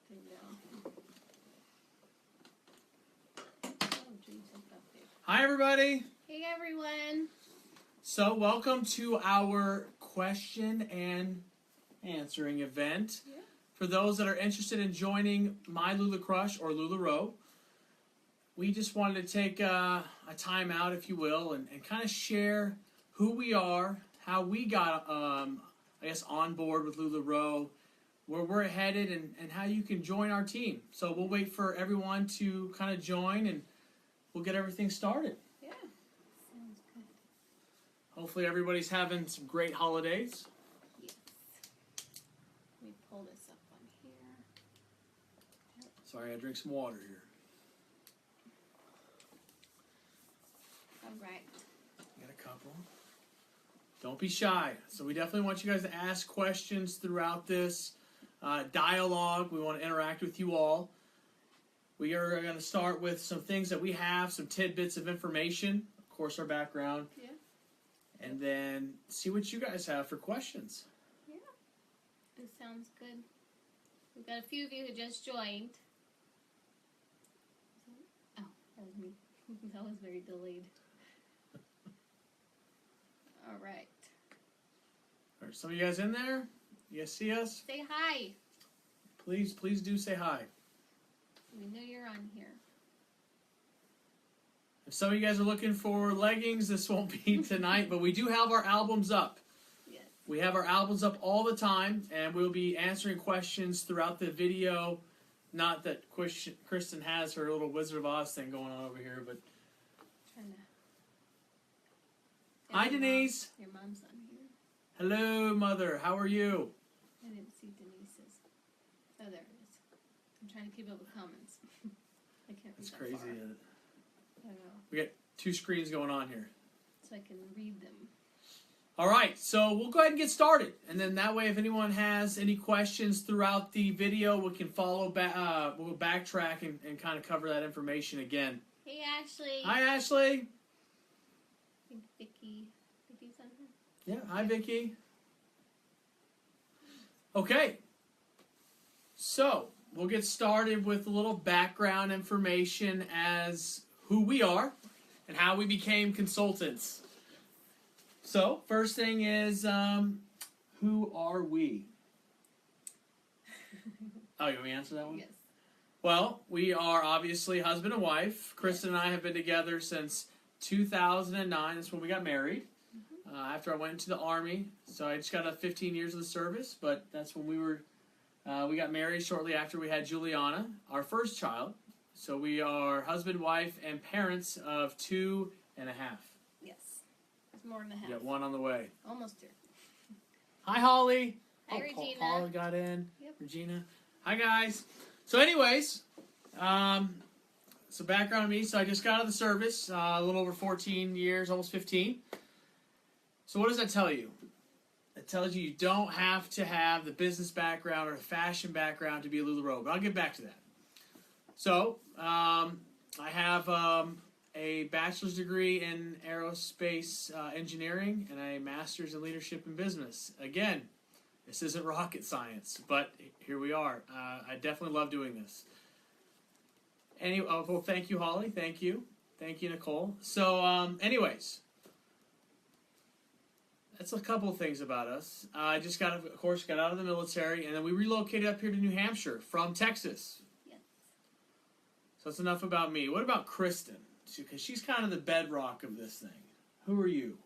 There you go. Oh, geez, hi, everybody. hey, everyone. So, welcome to our question and answering event. Yeah. For those that are interested in joining my Lula Crush or LuLaRoe, we just wanted to take a time out, if you will, and kind of share who we are, how we got, on board with LuLaRoe, where we're headed, and how you can join our team. So we'll wait for everyone to kind of join, and we'll get everything started. Yeah. Sounds good. Hopefully everybody's having some great holidays. Yes. Let me pull this up on here. Sorry, I drink some water here. All right. Got a couple. Don't be shy. So we definitely want you guys to ask questions throughout this dialogue. We want to interact with you all. We are going to start with some things that we have, some tidbits of information, of course, our background. Yeah. And then see what you guys have for questions. Yeah. This sounds good. We've got a few of you who just joined. Oh, that was me. That was very delayed. All right. Are some of you guys in there? You guys see us? Say hi. Please do say hi. We know you're on here. If some of you guys are looking for leggings, this won't be tonight, but we do have our albums up. Yes. We have our albums up all the time, and we'll be answering questions throughout the video. Not that Kristen has her little Wizard of Oz thing going on over here, but... Trying to... Hi, Denise. Your mom's on here. Hello, Mother. How are you? I didn't see Denise's. Oh, there it is. I'm trying to keep up with comments. I can't read That's that crazy. far. I know. We got two screens going on here. So I can read them. All right, so we'll go ahead and get started. And then that way, if anyone has any questions throughout the video, we can follow back. We'll backtrack and kind of cover that information again. Hey, Ashley. Hi, Ashley. I think Vicky's on here. Yeah, hi, Vicky. Okay, so we'll get started with a little background information as who we are and how we became consultants. So, first thing is, who are we? Oh, you want me to answer that one? Yes. Well, we are obviously husband and wife. Kristen and I have been together since 2009. That's when we got married. After I went into the Army. So I just got 15 years of the service, but that's when we got married shortly after we had Juliana, our first child. So we are husband, wife, and parents of 2.5. Yes. It's more than a half. You got one on the way. Almost here. Hi, Holly. Hi, Regina. Holly got in. Yep. Regina. Hi, guys. So anyways, so background on me. So I just got out of the service, a little over 14 years, almost 15. So what does that tell you? It tells you don't have to have the business background or the fashion background to be a LuLaRoe, but I'll get back to that. So I have a bachelor's degree in aerospace engineering and a master's in leadership and business. Again, this isn't rocket science, but here we are. I definitely love doing this. Anyway, well, thank you, Holly. Thank you, Nicole. So, anyways. That's a couple of things about us. I just got out of the military, and then we relocated up here to New Hampshire from Texas. Yes. So that's enough about me. What about Kristen? Because she's kind of the bedrock of this thing. Who are you?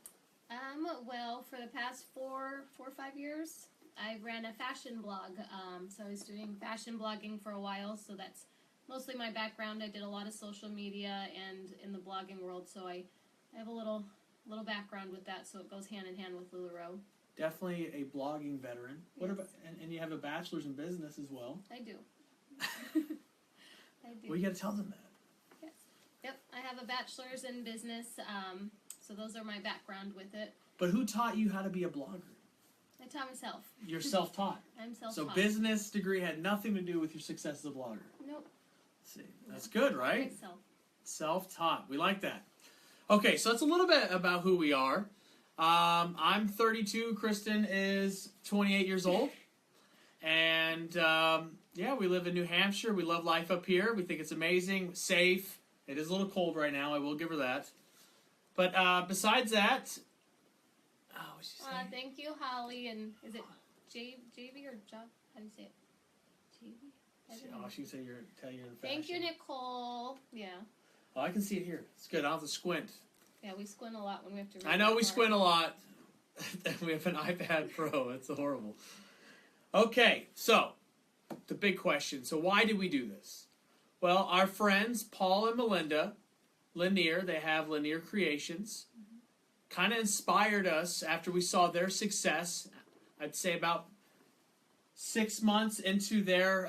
Well, for the past 4 or 5 years, I ran a fashion blog. So I was doing fashion blogging for a while, so that's mostly my background. I did a lot of social media and in the blogging world, so I have a little background with that, so it goes hand in hand with LuLaRoe. Definitely a blogging veteran. Yes. What about and you have a bachelor's in business as well. I do. I do. Well, you got to tell them that. Yes. Yep. I have a bachelor's in business, so those are my background with it. But who taught you how to be a blogger? I taught myself. You're self-taught. I'm self-taught. So business degree had nothing to do with your success as a blogger. Nope. Let's see, that's good, right? Myself. Self-taught. We like that. Okay, so that's a little bit about who we are. I'm 32. Kristen is 28 years old. And yeah, we live in New Hampshire. We love life up here. We think it's amazing, safe. It is a little cold right now. I will give her that. But besides that, what'd she say? Thank you, Holly. And is it JV or Job? How do you say it? JV? She can say tell you're in fashion. Thank you, Nicole. Yeah. Oh, I can see it here. It's good. I don't have to squint. Yeah, we squint a lot when we have to read. I know we squint a lot. We have an iPad Pro. It's horrible. Okay, so the big question. So why did we do this? Well, our friends Paul and Melinda Lanier, they have Lanier Creations, kind of inspired us after we saw their success. I'd say about 6 months into their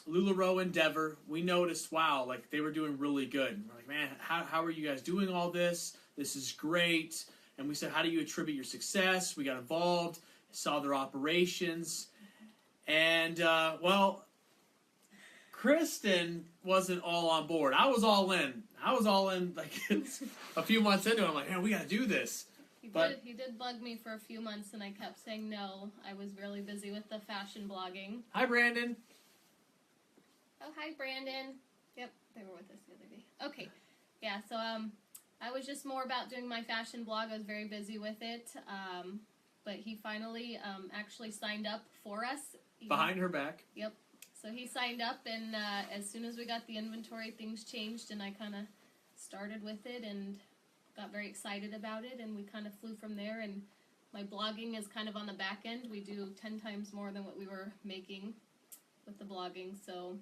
LuLaRoe endeavor, we noticed, wow, like they were doing really good. We're like, man, how are you guys doing all this? This is great. And we said, how do you attribute your success? We got involved, saw their operations. And, well, Kristen wasn't all on board. I was all in. Like a few months into it. I'm like, man, we got to do this. He did bug me for a few months, and I kept saying no. I was really busy with the fashion blogging. Hi, Brandon. Oh, hi, Brandon. Yep, they were with us the other day. Okay, yeah, so I was just more about doing my fashion blog. I was very busy with it, but he finally actually signed up for us. Behind her back. Yep. So he signed up, and as soon as we got the inventory, things changed, and I kind of started with it and got very excited about it, and we kind of flew from there. And my blogging is kind of on the back end. We do 10 times more than what we were making with the blogging, so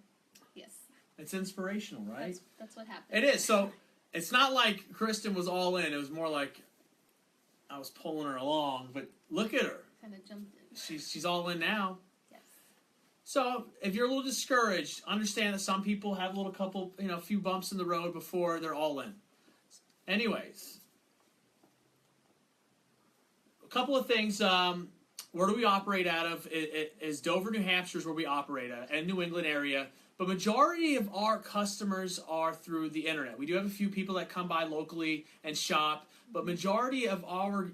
yes. It's inspirational, right? That's what happened. It is. So it's not like Kristen was all in. It was more like I was pulling her along. But look at her. Kind of jumped in. She's all in now. Yes. So if you're a little discouraged, understand that some people have a few bumps in the road before they're all in. Anyways, a couple of things. Where do we operate out of? It is Dover, New Hampshire is where we operate at, and New England area. But majority of our customers are through the internet. We do have a few people that come by locally and shop, but majority of our,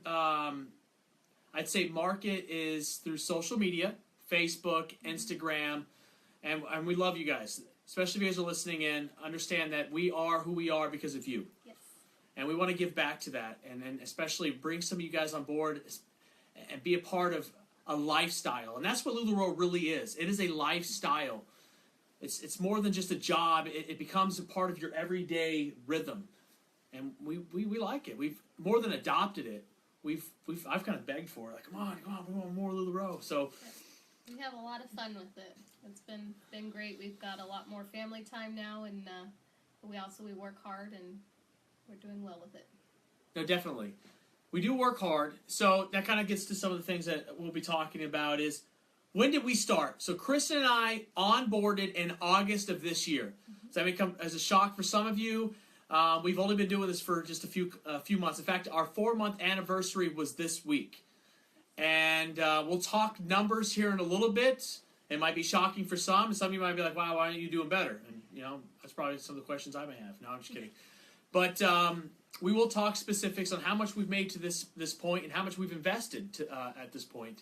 I'd say, market is through social media, Facebook, Instagram, and we love you guys. Especially if you guys are listening in, understand that we are who we are because of you. Yes. And we want to give back to that, and especially bring some of you guys on board and be a part of a lifestyle. And that's what LuLaRoe really is. It is a lifestyle. It's more than just a job. It becomes a part of your everyday rhythm, and we like it. We've more than adopted it. I've kind of begged for it. Like, come on, we want more LuLaRoe. So we have a lot of fun with it. It's been great. We've got a lot more family time now, and we work hard, and we're doing well with it. No, definitely. We do work hard. So that kind of gets to some of the things that we'll be talking about is, when did we start? So Kristen and I onboarded in August of this year. Does that may come as a shock for some of you? We've only been doing this for just a few months. In fact, our 4-month anniversary was this week. And we'll talk numbers here in a little bit. It might be shocking for some. And some of you might be like, wow, why aren't you doing better? And, that's probably some of the questions I may have. No, I'm just kidding. But we will talk specifics on how much we've made to this point and how much we've invested at this point.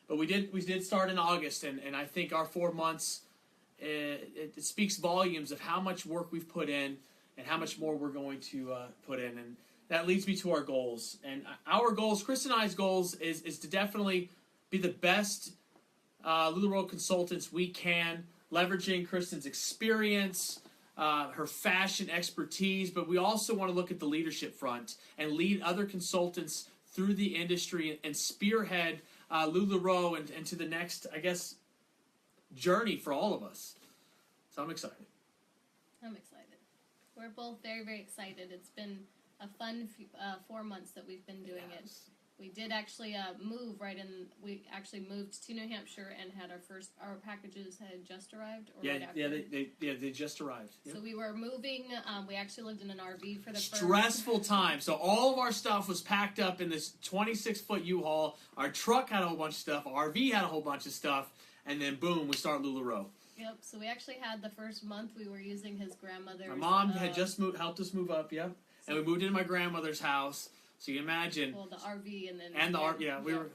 But we did start in August, and I think our 4 months, it speaks volumes of how much work we've put in and how much more we're going to put in. And that leads me to our goals. And our goals, Chris and I's goals, is to definitely be the best LuLaRoe consultants we can, leveraging Kristen's experience, her fashion expertise, but we also want to look at the leadership front and lead other consultants through the industry and spearhead LuLaRoe and to the next, I guess, journey for all of us. So I'm excited. I'm excited. We're both very, very excited. It's been a fun 4 months that we've been doing it. We did actually move we actually moved to New Hampshire and had our packages had just arrived. Or right after. They just arrived. Yep. So we were moving. We actually lived in an RV for the stressful time. So all of our stuff was packed up in this 26-foot U-Haul. Our truck had a whole bunch of stuff. Our RV had a whole bunch of stuff. And then boom, we started LuLaRoe. Yep. So we actually had the first month we were using his grandmother's. My mom had just helped us move up. Yep. And we moved into my grandmother's house. So you can imagine. Well, the RV and then. And the RV, yeah, we were.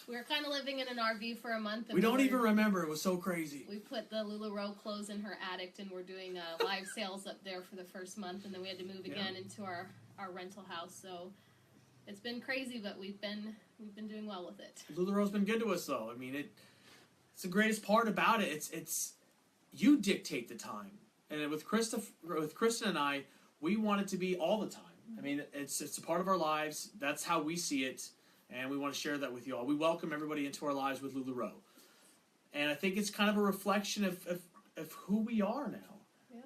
We were kind of living in an RV for a month. And we don't even remember. It was so crazy. We put the LuLaRoe clothes in her attic, and we're doing live sales up there for the first month, and then we had to move again into our rental house. So it's been crazy, but we've been doing well with it. LuLaRoe's been good to us, though. I mean, it's the greatest part about it. It's you dictate the time, and with Kristen and I, we want it to be all the time. I mean, it's a part of our lives. That's how we see it, and we want to share that with you all. We welcome everybody into our lives with LuLaRoe, and I think it's kind of a reflection of who we are now. Yeah.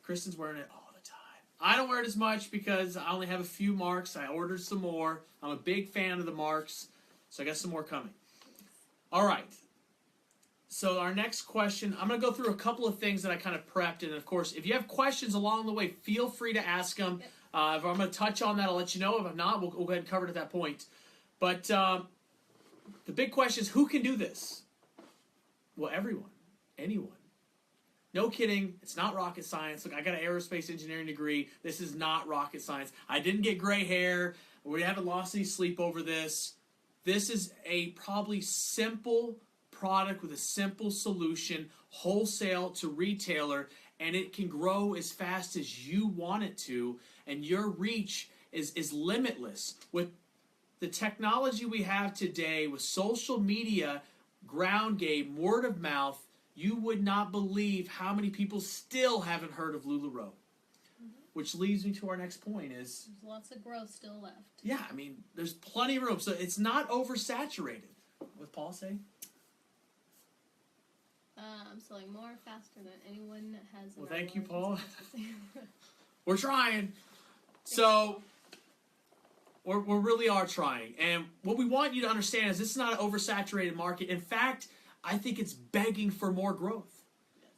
Kristen's wearing it all the time. I don't wear it as much because I only have a few marks. I ordered some more. I'm a big fan of the marks, so I got some more coming. All right. So our next question, I'm going to go through a couple of things that I kind of prepped, and of course, if you have questions along the way, feel free to ask them. Yep. If I'm going to touch on that, I'll let you know. If I'm not, we'll go ahead and cover it at that point. But the big question is, who can do this? Well, everyone. Anyone. No kidding. It's not rocket science. Look, I got an aerospace engineering degree. This is not rocket science. I didn't get gray hair. We haven't lost any sleep over this. This is a probably simple product with a simple solution, wholesale to retailer, and it can grow as fast as you want it to, and your reach is limitless. With the technology we have today, with social media, ground game, word of mouth, you would not believe how many people still haven't heard of LuLaRoe. Mm-hmm. Which leads me to our next point is... There's lots of growth still left. Yeah, I mean, there's plenty of room. So it's not oversaturated. What Paul say? I'm selling more faster than anyone has. Well, thank you, Paul. We're trying. So, we really are trying. And what we want you to understand is this is not an oversaturated market. In fact, I think it's begging for more growth. Yes.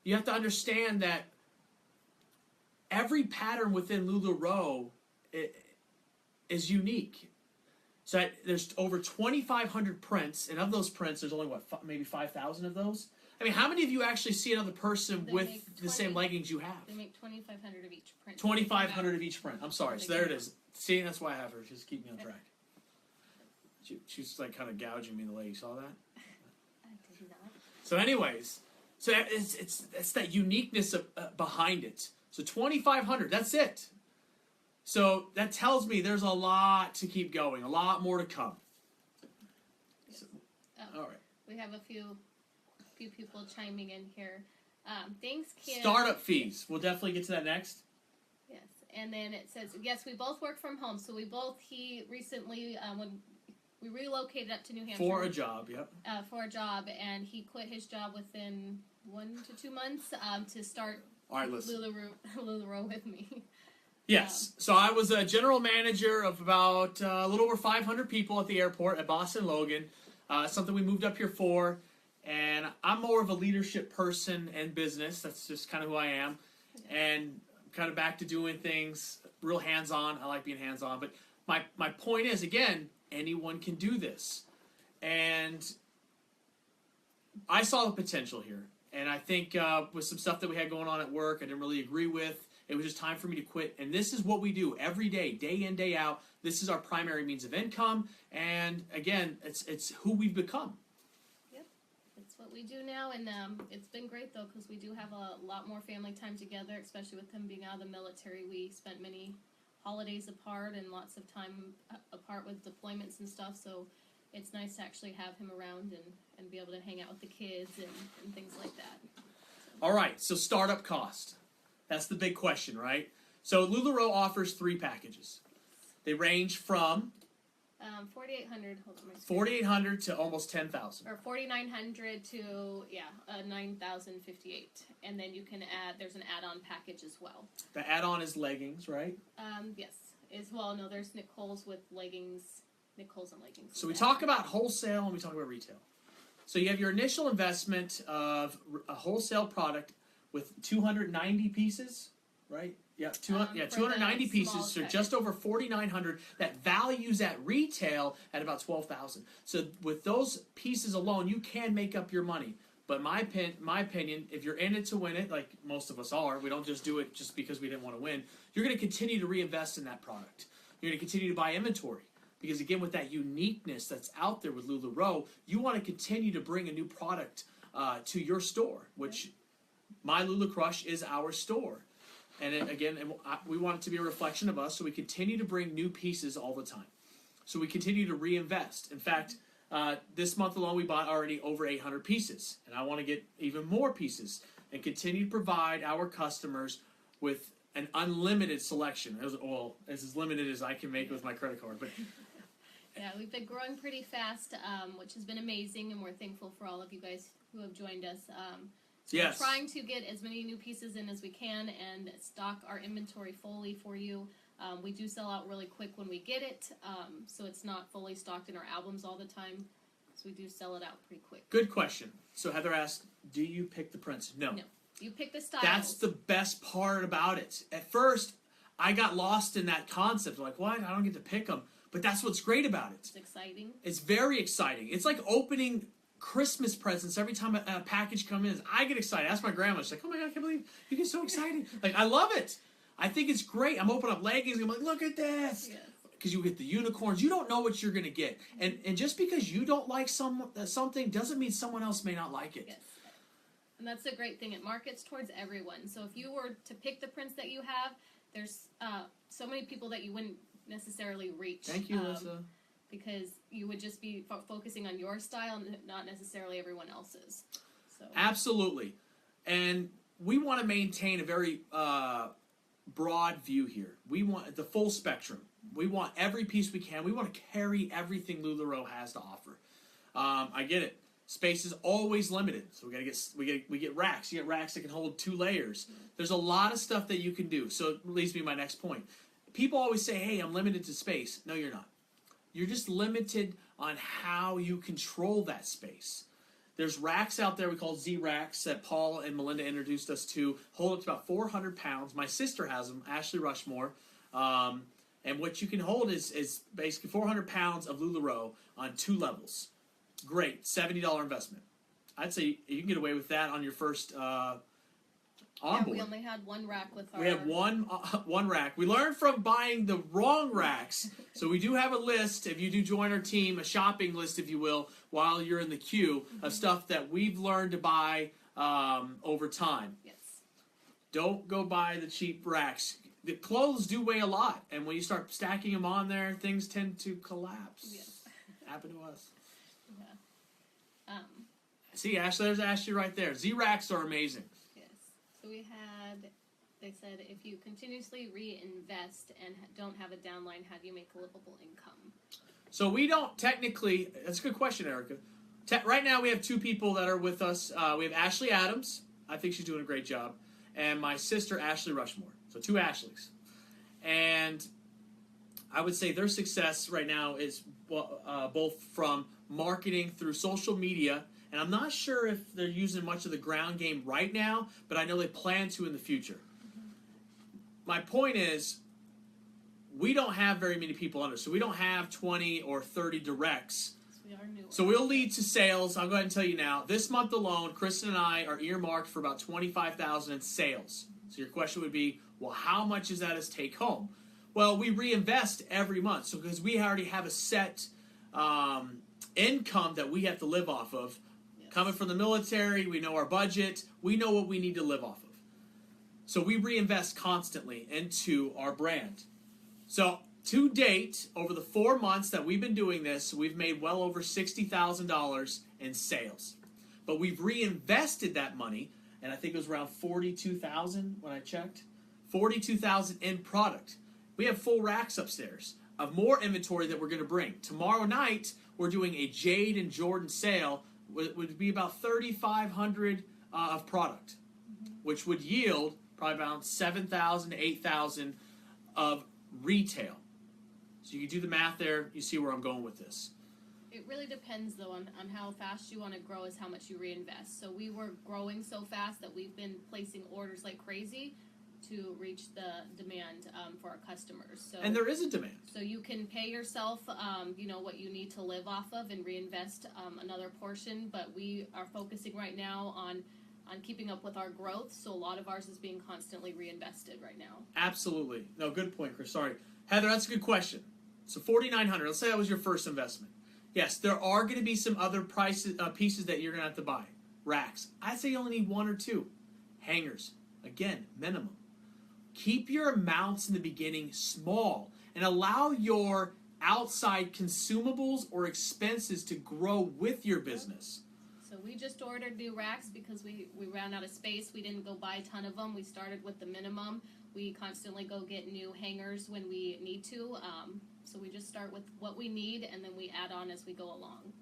You have to understand that every pattern within LuLaRoe is unique. So there's over 2,500 prints, and of those prints, there's only, maybe 5,000 of those? I mean, how many of you actually see another person with the same leggings you have? They make 2,500 of each print. 2,500 of each print. I'm sorry. So there it is. See, that's why I have her. Just keep me on track. She's like kind of gouging me in the leg. You saw that? I did not. So anyways, so it's that uniqueness behind it. So 2,500, that's it. So that tells me there's a lot to keep going, a lot more to come. So, all right. We have a few people chiming in here. Thanks, Kim. Startup fees. We'll definitely get to that next. Yes, and then it says, yes, we both work from home. So he recently, when we relocated up to New Hampshire. For a job, yep. For a job, and he quit his job within 1 to 2 months to start LuLaRoe with me. Yes. So I was a general manager of about a little over 500 people at the airport at Boston Logan. Something we moved up here for. And I'm more of a leadership person in business. That's just kind of who I am. Yeah. And I'm kind of back to doing things real hands-on. I like being hands-on. But my point is, again, anyone can do this. And I saw the potential here. And I think with some stuff that we had going on at work I didn't really agree with, it was just time for me to quit. And this is what we do every day, day in, day out. This is our primary means of income. And again, it's who we've become. Yep. It's what we do now. And it's been great, though, because we do have a lot more family time together, especially with him being out of the military. We spent many holidays apart and lots of time apart with deployments and stuff. So it's nice to actually have him around and be able to hang out with the kids and things like that. So. All right. So startup cost. That's the big question, right? So LuLaRoe offers 3 packages. They range from $4,800. $4,800 to almost $10,000. Or $4,900 to $9,058, and then you can add. There's an add-on package as well. The add-on is leggings, right? Yes. No. There's Nicole's with leggings. Nicole's and leggings. So we talk about wholesale and we talk about retail. So you have your initial investment of a wholesale product with 290 pieces, right? Yeah, 290 pieces, so just over $4,900. That values at retail at about $12,000. So with those pieces alone, you can make up your money. But my opinion, if you're in it to win it, like most of us are, we don't just do it just because we didn't want to win. You're going to continue to reinvest in that product. You're going to continue to buy inventory. Because again, with that uniqueness that's out there with LuLaRoe, you want to continue to bring a new product to your store, which My Lula Crush is our store. And we want it to be a reflection of us, so we continue to bring new pieces all the time. So we continue to reinvest. In fact, this month alone, we bought already over 800 pieces. And I want to get even more pieces and continue to provide our customers with an unlimited selection. As limited as I can make with my credit card. But yeah, we've been growing pretty fast, which has been amazing, and we're thankful for all of you guys who have joined us. yes. We're trying to get as many new pieces in as we can and stock our inventory fully for you. We do sell out really quick when we get it, so it's not fully stocked in our albums all the time. So we do sell it out pretty quick. Good question. So Heather asked, do you pick the prints? No. You pick the style. That's the best part about it. At first, I got lost in that concept. Like, what? I don't get to pick them. But that's what's great about it. It's exciting. It's very exciting. It's like opening Christmas presents every time a package comes in. I get excited. Ask my grandma. She's like, oh my God, I can't believe you get so excited. Like, I love it. I think it's great. I'm opening up leggings and I'm like, look at this. Yes. Because you get the unicorns. You don't know what you're going to get. And just because you don't like something doesn't mean someone else may not like it. Yes. And that's the great thing. It markets towards everyone. So if you were to pick the prints that you have, there's so many people that you wouldn't necessarily reach. Thank you, Lisa. Because you would just be focusing on your style and not necessarily everyone else's. So. Absolutely. And we want to maintain a very broad view here. We want the full spectrum. We want every piece we can. We want to carry everything LuLaRoe has to offer. I get it. Space is always limited, so we get racks. You get racks that can hold 2 layers. There's a lot of stuff that you can do. So it leads me to my next point. People always say, "Hey, I'm limited to space." No, you're not. You're just limited on how you control that space. There's racks out there we call Z racks that Paul and Melinda introduced us to. Hold up to about 400 pounds. My sister has them, Ashley Rushmore. And what you can hold is basically 400 pounds of LuLaRoe on 2 levels. Great, $70 investment. I'd say you can get away with that on your first onboard. Yeah, we only had 1 rack with our... We have one rack. We learned from buying the wrong racks, so we do have a list, if you do join our team, a shopping list, if you will, while you're in the queue, of stuff that we've learned to buy over time. Yes. Don't go buy the cheap racks. The clothes do weigh a lot, and when you start stacking them on there, things tend to collapse. Yes. Happened to us. Yeah. See, Ashley, there's Ashley right there. Z-Racks are amazing. Yes. So they said, if you continuously reinvest and don't have a downline, how do you make a livable income? So we don't technically, that's a good question, Erica. Right now we have 2 people that are with us. We have Ashley Adams. I think she's doing a great job. And my sister, Ashley Rushmore. So 2 Ashleys. And I would say their success right now is both from marketing through social media, and I'm not sure if they're using much of the ground game right now, but I know they plan to in the future. My point is, we don't have very many people under, so we don't have 20 or 30 directs. So we'll lead to sales. I'll go ahead and tell you now. This month alone, Kristen and I are earmarked for about $25,000 in sales. So your question would be, well, how much is that as take home? Well, we reinvest every month, so because we already have a set income that we have to live off of. Yes. Coming from the military, we know our budget. We know what we need to live off of. So we reinvest constantly into our brand. So to date, over the 4 months that we've been doing this, we've made well over $60,000 in sales. But we've reinvested that money, and I think it was around $42,000 when I checked. $42,000 in product. We have full racks upstairs of more inventory that we're going to bring. Tomorrow night, we're doing a Jade and Jordan sale. Would be about $3,500 of product, which would yield probably around $7,000 to $8,000 of retail. So you can do the math there. You see where I'm going with this. It really depends, though, on how fast you want to grow is how much you reinvest. So we were growing so fast that we've been placing orders like crazy to reach the demand for our customers. So, and there is a demand. So you can pay yourself, what you need to live off of and reinvest another portion. But we are focusing right now on on keeping up with our growth. So a lot of ours is being constantly reinvested right now. Absolutely. No, good point, Chris. Sorry. Heather, that's a good question. So $4,900, let's say that was your first investment. Yes, there are going to be some other pieces that you're going to have to buy. Racks. I'd say you only need one or two. Hangers. Again, minimum. Keep your amounts in the beginning small and allow your outside consumables or expenses to grow with your business. So we just ordered new racks because we ran out of space. We didn't go buy a ton of them. We started with the minimum. We constantly go get new hangers when we need to. So we just start with what we need, and then we add on as we go along.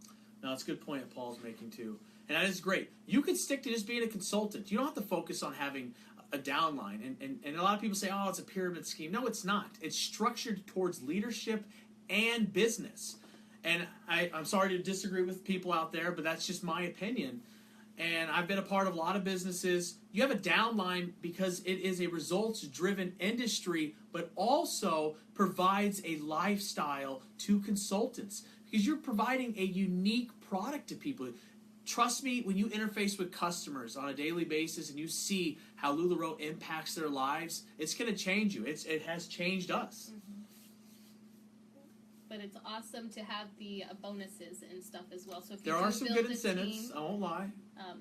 No, that's a good point that Paul's making too. And that is great. You could stick to just being a consultant. You don't have to focus on having a downline. And a lot of people say, oh, it's a pyramid scheme. No, it's not. It's structured towards leadership and business. And I'm sorry to disagree with people out there, but that's just my opinion. And I've been a part of a lot of businesses. You have a downline because it is a results-driven industry, but also provides a lifestyle to consultants because you're providing a unique product to people. Trust me, when you interface with customers on a daily basis and you see how LuLaRoe impacts their lives, it's going to change you. It has changed us. Mm-hmm. But it's awesome to have the bonuses and stuff as well. So if you there are some good a incentives, team, I won't lie.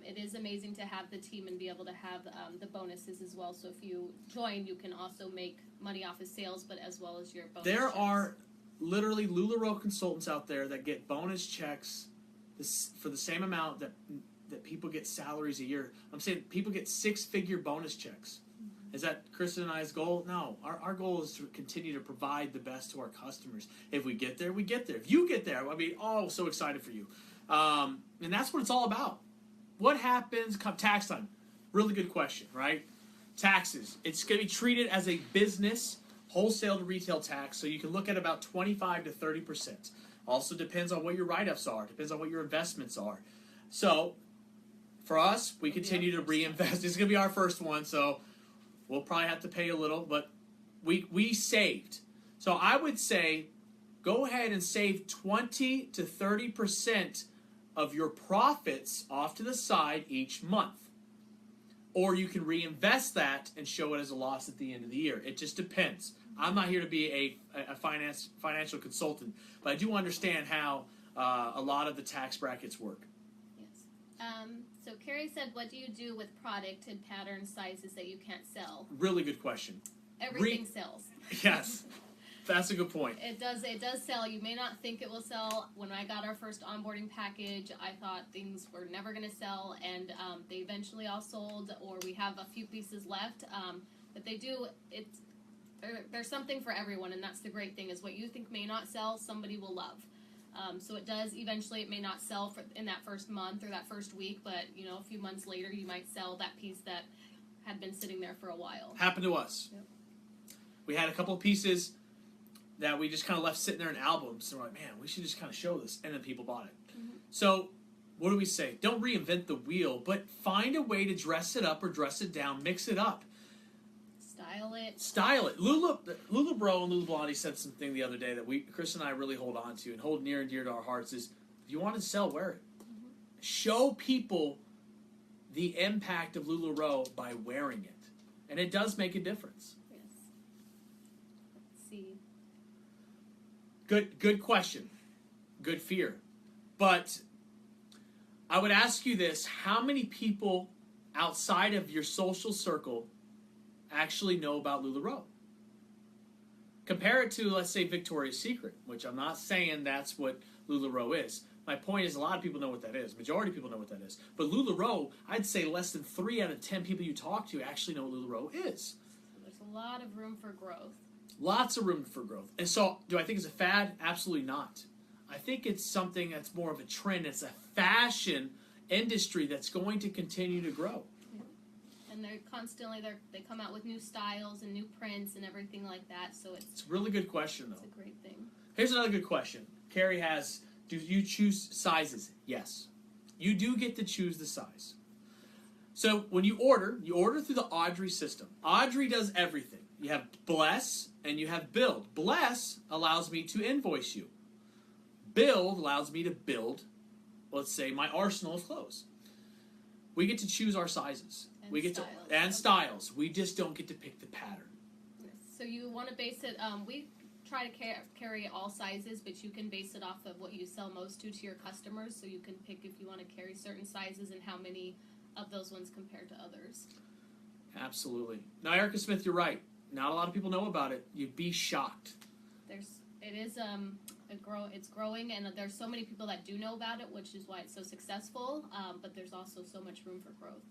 it is amazing to have the team and be able to have the bonuses as well. So if you join, you can also make money off of sales, but as well as your bonus There checks. are literally LuLaRoe consultants out there that get bonus checks for the same amount that people get salaries a year. I'm saying people get six-figure bonus checks. Is that Kristen and I's goal? No. Our goal is to continue to provide the best to our customers. If we get there, we get there. If you get there, I mean, oh, so excited for you. And that's what it's all about. What happens come tax time? Really good question, right? Taxes. It's going to be treated as a business, wholesale to retail tax, so you can look at about 25 to 30%. Also depends on what your write-ups are. Depends on what your investments are. So, for us, we continue to reinvest. It's going to be our first one, so we'll probably have to pay a little, but we saved. So I would say go ahead and save 20 to 30% of your profits off to the side each month. Or you can reinvest that and show it as a loss at the end of the year. It just depends. I'm not here to be a financial consultant, but I do understand how a lot of the tax brackets work. Yes. So Carrie said, what do you do with product and pattern sizes that you can't sell? Really good question. Everything sells. Yes, that's a good point. It does sell. You may not think it will sell. When I got our first onboarding package, I thought things were never going to sell, and they eventually all sold, or we have a few pieces left. But they do. There's something for everyone, and that's the great thing, is what you think may not sell, somebody will love. So it does, eventually it may not sell in that first month or that first week, but a few months later you might sell that piece that had been sitting there for a while. Happened to us. Yep. We had a couple of pieces that we just kind of left sitting there in albums, and we're like, man, we should just kind of show this, and then people bought it. Mm-hmm. So what do we say? Don't reinvent the wheel, but find a way to dress it up or dress it down, mix it up. Style it. LuLaRoe and Lula Blondie said something the other day that Chris and I really hold on to and hold near and dear to our hearts is, if you want to sell, wear it. Mm-hmm. Show people the impact of LuLaRoe by wearing it. And it does make a difference. Yes. Let's see. Good question. Good fear. But I would ask you this, how many people outside of your social circle actually know about LuLaRoe? Compare it to, let's say, Victoria's Secret, which I'm not saying that's what LuLaRoe is. My point is a lot of people know what that is. Majority of people know what that is. But LuLaRoe, I'd say less than 3 out of 10 people you talk to actually know what LuLaRoe is. So there's a lot of room for growth. Lots of room for growth. And so, do I think it's a fad? Absolutely not. I think it's something that's more of a trend. It's a fashion industry that's going to continue to grow. And they're constantly, they come out with new styles and new prints and everything like that. So it's a really good question, though. It's a great thing. Here's another good question. Carrie has, do you choose sizes? Yes. You do get to choose the size. So when you order through the Audrey system. Audrey does everything. You have Bless and you have Build. Bless allows me to invoice you. Build allows me to build, let's say, my arsenal of clothes. we get to choose our sizes. And We get styles. and styles. We just don't get to pick the pattern. So you want to base it. We try to carry all sizes, but you can base it off of what you sell most to your customers. So you can pick if you want to carry certain sizes and how many of those ones compared to others. Absolutely. Now, Erica Smith, you're right. Not a lot of people know about it. You'd be shocked. It's growing, and there's so many people that do know about it, which is why it's so successful. But there's also so much room for growth.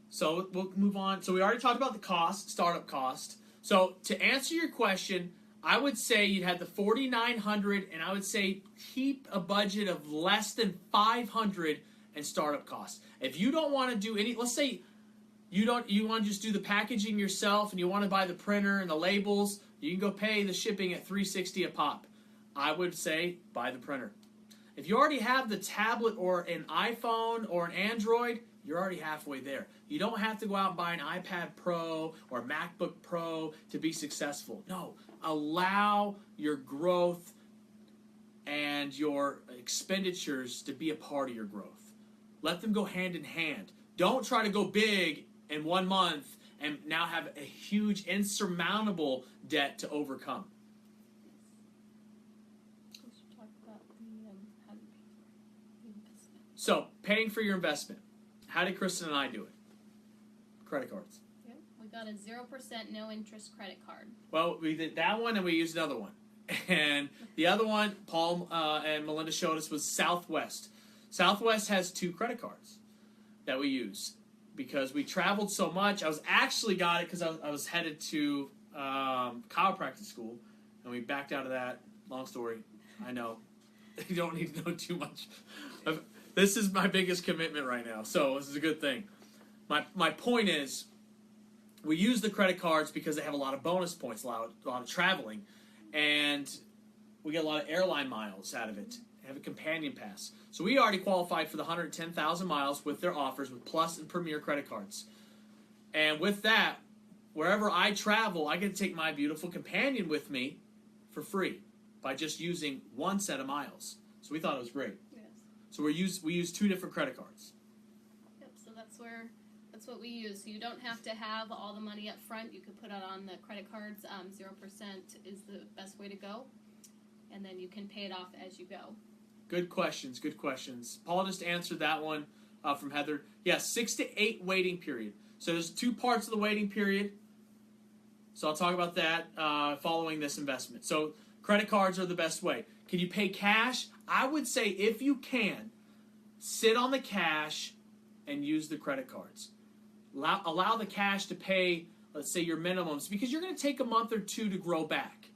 So we'll move on. So we already talked about the cost, startup cost. So to answer your question, I would say you'd have the $4,900, and I would say keep a budget of less than $500 in startup costs. If you don't want to do any, let's say you want to just do the packaging yourself, and you want to buy the printer and the labels, you can go pay the shipping at $360 a pop. I would say buy the printer. If you already have the tablet or an iPhone or an Android, you're already halfway there. You don't have to go out and buy an iPad Pro or a MacBook Pro to be successful. No, allow your growth and your expenditures to be a part of your growth. Let them go hand in hand. Don't try to go big in 1 month and now have a huge insurmountable debt to overcome. We should talk about how to pay for the investment. So, paying for your investment. How did Kristen and I do it? Credit cards. Yep. We got a 0% no interest credit card. Well, we did that one and we used another one. And the other one, Paul and Melinda showed us, was Southwest. Southwest has 2 credit cards that we because we traveled so much. I actually got it because I was headed to chiropractic school, and we backed out of that. Long story. I know. You don't need to know too much. This is my biggest commitment right now, so this is a good thing. My point is, we use the credit cards because they have a lot of bonus points, a lot of traveling, and we get a lot of airline miles out of it. They have a companion pass. So we already qualified for the 110,000 miles with their offers with Plus and Premier credit cards. And with that, wherever I travel, I get to take my beautiful companion with me for free by just using 1 set of miles. So we thought it was great. Yes. So we use 2 different credit cards. Yep. So that's what we use. So you don't have to have all the money up front. You could put it on the credit cards. 0% is the best way to go, and then you can pay it off as you go. Good questions. Good questions. Paul just answered that one from Heather. Yes, 6 to 8 waiting period. So there's 2 parts of the waiting period. So I'll talk about that following this investment. So credit cards are the best way. Can you pay cash? I would say if you can, sit on the cash and use the credit cards. Allow the cash to pay, let's say, your minimums, because you're going to take a month or 2 to grow back.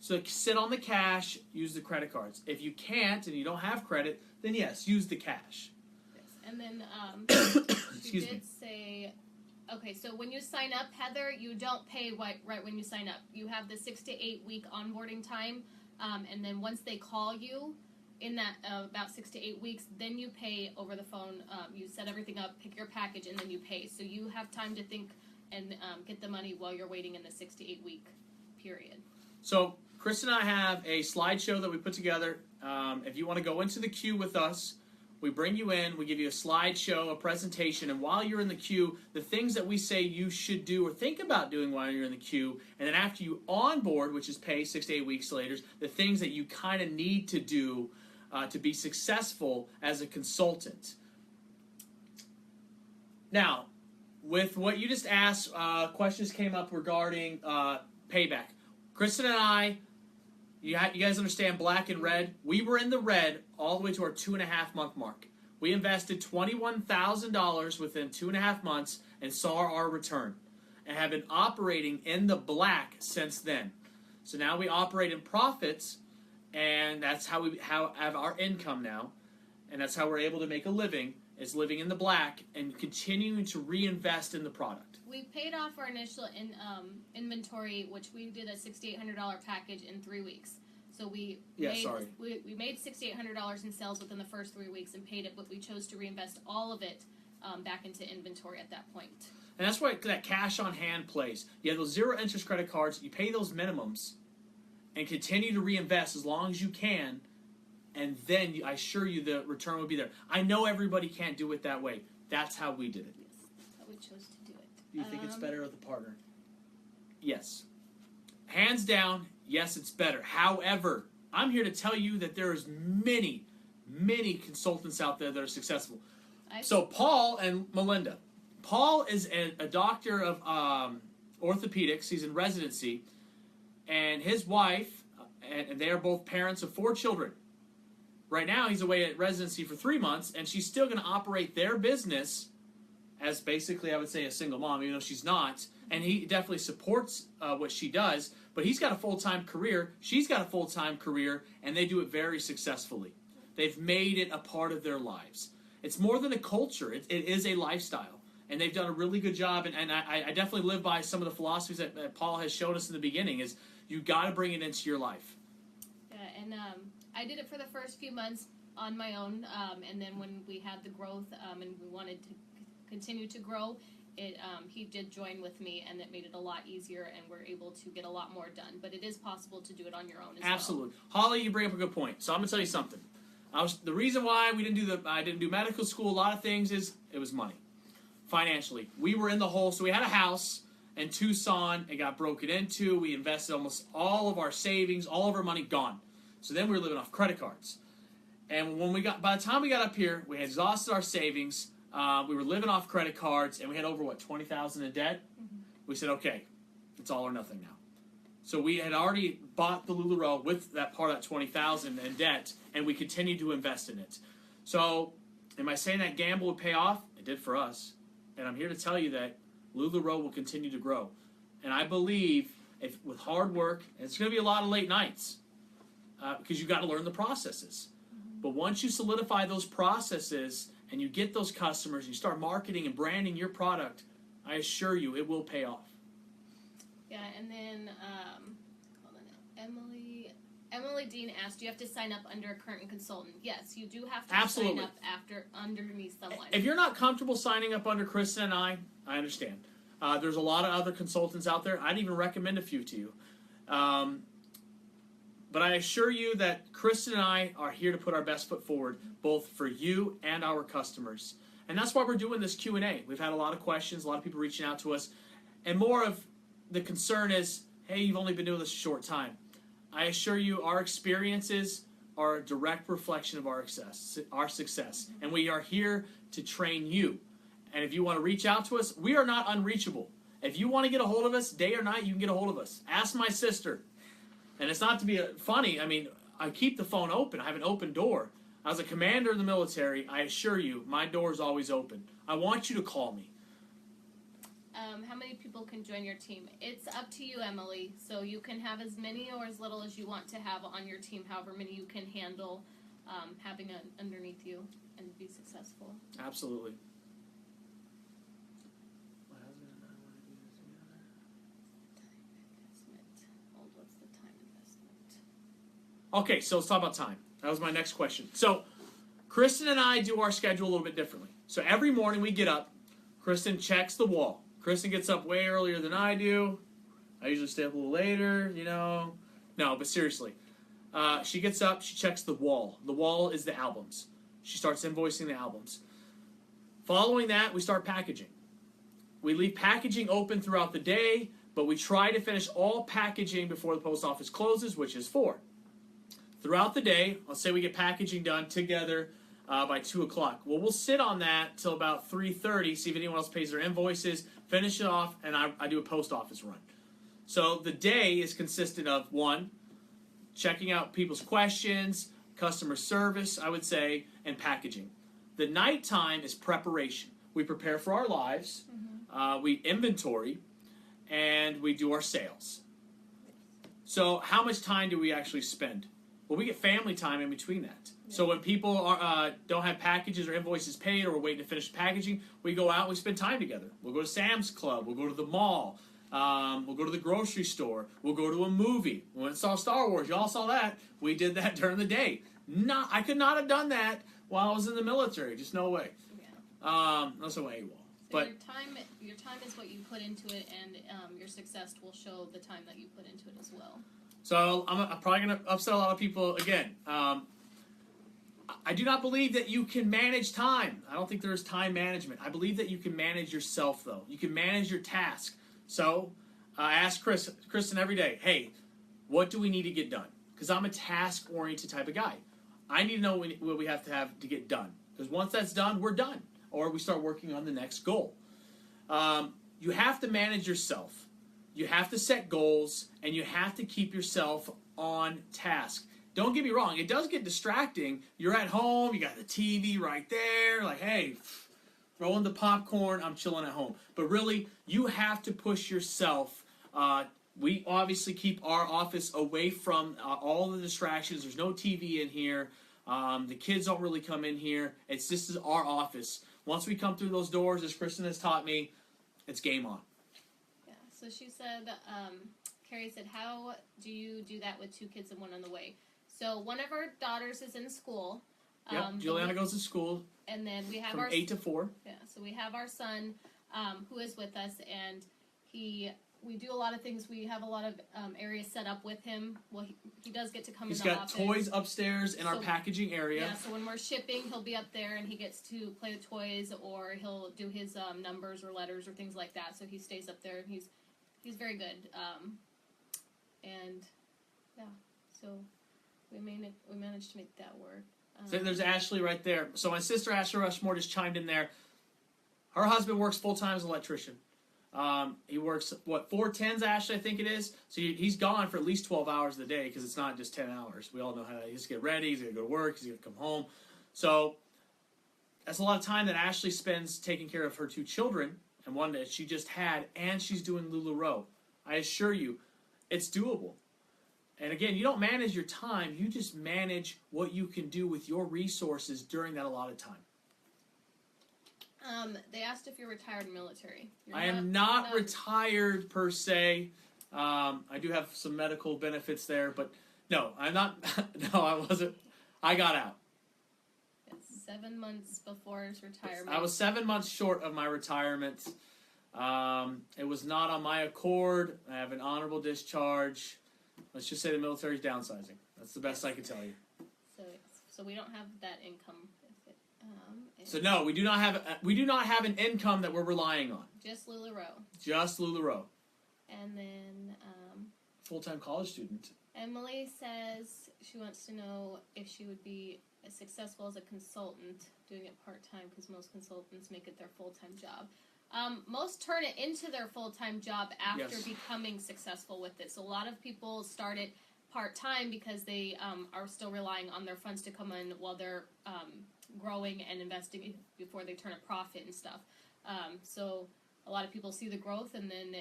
So sit on the cash, use the credit cards. If you can't and you don't have credit, then yes, use the cash. Yes. And then Excuse me. did say, okay, so when you sign up, Heather, you don't pay right when you sign up. You have the 6 to 8 week onboarding time, and then once they call you in that about 6 to 8 weeks, then you pay over the phone. You set everything up, pick your package, and then you pay. So you have time to think and get the money while you're waiting in the 6 to 8 week period. So Chris and I have a slideshow that we put together. If you want to go into the queue with us, we bring you in, we give you a slideshow, a presentation, and while you're in the queue, the things that we say you should do or think about doing while you're in the queue, and then after you onboard, which is pay 6 to 8 weeks later, the things that you kind of need to do to be successful as a consultant. Now, with what you just asked, questions came up regarding payback. Kristen and I, you guys understand black and red? We were in the red all the way to our 2.5 month mark. We invested $21,000 within 2.5 months and saw our return, and have been operating in the black since then. So now we operate in profits, and that's how we have our income now, and that's how we're able to make a living, is living in the black and continuing to reinvest in the product. We paid off our initial inventory, which we did a $6,800 package in 3 weeks. So we made $6,800 in sales within the first 3 weeks and paid it, but we chose to reinvest all of it back into inventory at that point. And that's why that cash on hand plays. You have those 0 interest credit cards, you pay those minimums, and continue to reinvest as long as you can, and then I assure you the return will be there. I know everybody can't do it that way. That's how we did it. Yes, that's how we chose to do it. Do you think it's better with a partner? Yes. Hands down, yes, it's better. However, I'm here to tell you that there's many, many consultants out there that are successful. So Paul and Melinda. Paul is a doctor of orthopedics. He's in residency. And his wife, and they are both parents of 4 children. Right now, he's away at residency for 3 months, and she's still going to operate their business as basically, I would say, a single mom, even though she's not. And he definitely supports what she does, but he's got a full-time career. She's got a full-time career, and they do it very successfully. They've made it a part of their lives. It's more than a culture. It is a lifestyle, and they've done a really good job. And I definitely live by some of the philosophies that Paul has shown us in the beginning, is you got to bring it into your life. Yeah, and I did it for the first few months on my own, and then when we had the growth and we wanted to continue to grow, he did join with me, and it made it a lot easier, and we're able to get a lot more done. But it is possible to do it on your own as Absolutely. Holly, you bring up a good point. So I'm gonna tell you something. The reason why I didn't do medical school, a lot of things, is it was money, financially. We were in the hole, so we had a house in Tucson. It got broken into. We invested almost all of our savings, all of our money gone. So then we were living off credit cards. And by the time we got up here, we had exhausted our savings. We were living off credit cards, and we had over, $20,000 in debt? Mm-hmm. We said, okay, it's all or nothing now. So we had already bought the LuLaRoe with that part of that $20,000 in debt, and we continued to invest in it. So, am I saying that gamble would pay off? It did for us. And I'm here to tell you that LuLaRoe will continue to grow. And I believe, with hard work, and it's going to be a lot of late nights, because you've got to learn the processes. Mm-hmm. But once you solidify those processes, and you get those customers, you start marketing and branding your product, I assure you it will pay off. Yeah, and then Emily Dean asked, do you have to sign up under a current consultant? Yes, you do have to Absolutely. sign up underneath someone. If you're not comfortable signing up under Kristen and I understand. There's a lot of other consultants out there. I'd even recommend a few to you. But I assure you that Kristen and I are here to put our best foot forward, both for you and our customers. And that's why we're doing this Q&A. We've had a lot of questions, a lot of people reaching out to us. And more of the concern is, hey, you've only been doing this a short time. I assure you our experiences are a direct reflection of our success. And we are here to train you. And if you want to reach out to us, we are not unreachable. If you want to get a hold of us, day or night, you can get a hold of us. Ask my sister. And it's not to be funny. I mean, I keep the phone open. I have an open door. As a commander in the military, I assure you, my door is always open. I want you to call me. How many people can join your team? It's up to you, Emily. So you can have as many or as little as you want to have on your team, however many you can handle having underneath you and be successful. Absolutely. Okay, so let's talk about time. That was my next question. So, Kristen and I do our schedule a little bit differently. So every morning we get up, Kristen checks the wall. Kristen gets up way earlier than I do. I usually stay up a little later, No, but seriously. She gets up, she checks the wall. The wall is the albums. She starts invoicing the albums. Following that, we start packaging. We leave packaging open throughout the day, but we try to finish all packaging before the post office closes, which is 4. Throughout the day, let's say we get packaging done together by 2 o'clock. Well, we'll sit on that till about 3:30, see if anyone else pays their invoices, finish it off, and I do a post office run. So the day is consistent of, 1, checking out people's questions, customer service, I would say, and packaging. The nighttime is preparation. We prepare for our lives, we inventory, and we do our sales. So how much time do we actually spend? Well, we get family time in between that. Yeah. So when people don't have packages or invoices paid, or we're waiting to finish packaging, we go out and we spend time together. We'll go to Sam's Club. We'll go to the mall. We'll go to the grocery store. We'll go to a movie. We went and saw Star Wars. Y'all saw that. We did that during the day. I could not have done that while I was in the military. Just no way. Yeah. That's a way. But your time is what you put into it, and your success will show the time that you put into it as well. So I'm probably going to upset a lot of people again. I do not believe that you can manage time. I don't think there is time management. I believe that you can manage yourself, though. You can manage your task. So I ask Kristen every day, hey, what do we need to get done? Because I'm a task-oriented type of guy. I need to know what we have to get done. Because once that's done, we're done. Or we start working on the next goal. You have to manage yourself. You have to set goals, and you have to keep yourself on task. Don't get me wrong, it does get distracting. You're at home, you got the TV right there, like, hey, throwing the popcorn, I'm chilling at home. But really, you have to push yourself. We obviously keep our office away from all the distractions. There's no TV in here. The kids don't really come in here. This is our office. Once we come through those doors, as Kristen has taught me, it's game on. Yeah, so she said, Carrie said, how do you do that with 2 kids and 1 on the way? So one of our daughters is in school. Yep, Juliana goes to school. And then we have from 8 to 4. Yeah, so we have our son who is with us, and we do a lot of things. We have a lot of areas set up with him. Well, he does get to come in the office. He's got toys upstairs in our packaging area. Yeah, so when we're shipping, he'll be up there, and he gets to play with toys, or he'll do his numbers or letters or things like that. So he stays up there, and he's very good. And yeah, so we managed to make that work. So there's Ashley right there. So my sister Ashley Rushmore just chimed in there. Her husband works full-time as an electrician. He works, 4/10s, Ashley, I think it is. So he's gone for at least 12 hours a day because it's not just 10 hours. We all know how he has to get ready, he's going to go to work, he's going to come home. So that's a lot of time that Ashley spends taking care of her 2 children, and one that she just had, and she's doing LuLaRoe. I assure you, it's doable. And again, you don't manage your time, you just manage what you can do with your resources during that allotted time. They asked if you're retired military. I am not retired per se. I do have some medical benefits there, but no, I'm not. No, I wasn't. I got out. It's 7 months before his retirement. I was 7 months short of my retirement. It was not on my accord. I have an honorable discharge. Let's just say the military's downsizing. That's the best I can tell you. So we don't have that income. So no, we do not have an income that we're relying on. Just LuLaRoe. Just LuLaRoe. And then full-time college student. Emily says she wants to know if she would be as successful as a consultant doing it part-time, because most consultants make it their full-time job. Most turn it into their full-time job after becoming successful with it. So a lot of people start it part-time because they are still relying on their funds to come in while they're growing and investing before they turn a profit and stuff. So a lot of people see the growth, and then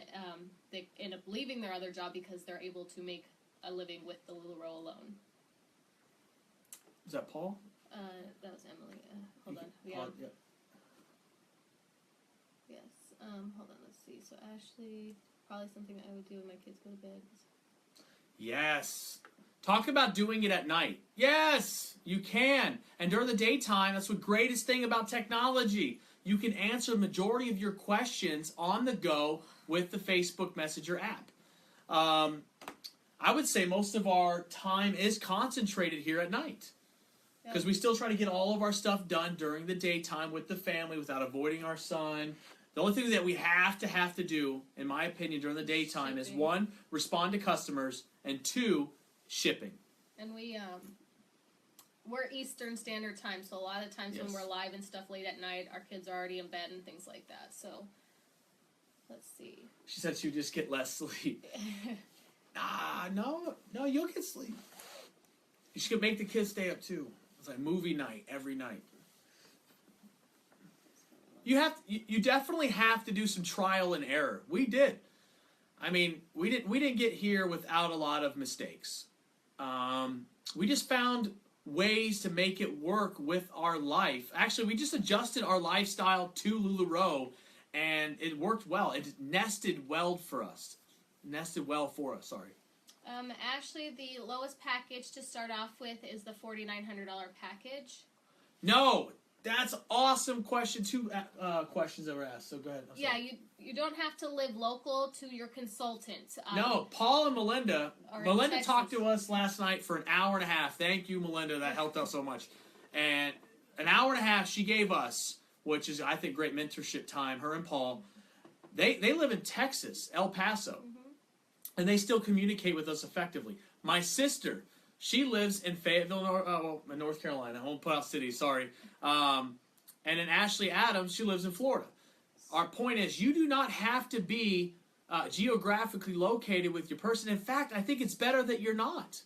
they end up leaving their other job because they're able to make a living with the LuLaRoe alone. Is that Paul? That was Emily. Hold on. Paul, yeah. Yes. Hold on. Let's see. So Ashley, probably something I would do when my kids go to bed. Yes. Talk about doing it at night. Yes, you can. And during the daytime, that's the greatest thing about technology. You can answer the majority of your questions on the go with the Facebook Messenger app. I would say most of our time is concentrated here at night, because we still try to get all of our stuff done during the daytime with the family without avoiding our son. The only thing that we have to do, in my opinion, during the daytime is 1, respond to customers, and 2, shipping. And we're Eastern Standard Time, so a lot of times when we're live and stuff late at night, our kids are already in bed and things like that. So let's see. She said she would just get less sleep. No, you'll get sleep. You should make the kids stay up too. It's like movie night every night. You definitely have to do some trial and error. We did. I mean, we didn't get here without a lot of mistakes. We just found ways to make it work with our life. Actually, we just adjusted our lifestyle to LuLaRoe, and it worked well. It nested well for us. Sorry. Ashley, the lowest package to start off with is the $4,900 package. No, that's an awesome question. 2 questions that were asked. So go ahead. Yeah, you don't have to live local to your consultant. No, Paul and Melinda. Melinda talked to us last night for an hour and a half. Thank you, Melinda. That helped us so much. And an hour and a half she gave us, which is, I think, great mentorship time, her and Paul. They live in Texas, El Paso, and they still communicate with us effectively. My sister, she lives in Fayetteville, North Carolina. I won't put out cities, sorry. And then Ashley Adams, she lives in Florida. Our point is, you do not have to be geographically located with your person. In fact, I think it's better that you're not.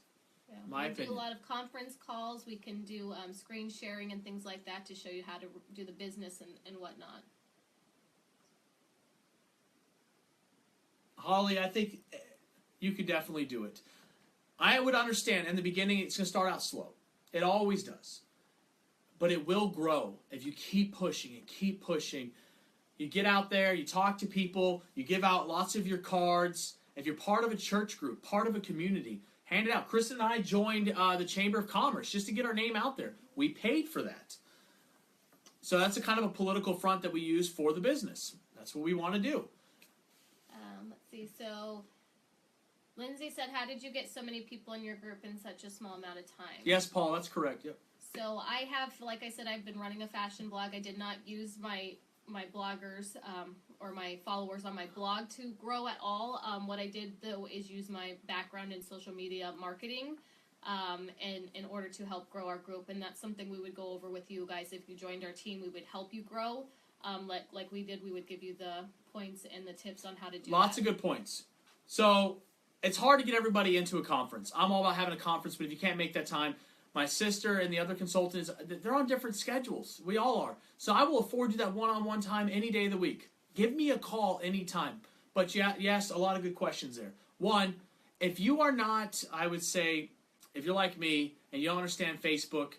Yeah. My we opinion. do a lot of conference calls. We can do screen sharing and things like that to show you how to do the business and whatnot. Holly, I think you could definitely do it. I would understand in the beginning it's going to start out slow. It always does. But it will grow if you keep pushing and keep pushing. You get out there, you talk to people, you give out lots of your cards. If you're part of a church group, part of a community, hand it out. Chris and I joined the Chamber of Commerce just to get our name out there. We paid for that. So that's a kind of a political front that we use for the business. That's what we want to do. Let's see. So, Lindsay said, how did you get so many people in your group in such a small amount of time? Yes, Paul, that's correct. Yep. So I have, like I said, I've been running a fashion blog. I did not use my bloggers or my followers on my blog to grow at all. What I did, though, is use my background in social media marketing and in order to help grow our group. And that's something we would go over with you guys. If you joined our team, we would help you grow. Like we did, we would give you the points and the tips on how to do Lots of good points. So it's hard to get everybody into a conference. I'm all about having a conference, but if you can't make that time, my sister and the other consultants, they're on different schedules. We all are. So I will afford you that one-on-one time any day of the week. Give me a call anytime. But yes, a lot of good questions there. One, if you are not, I would say, if you're like me and you don't understand Facebook,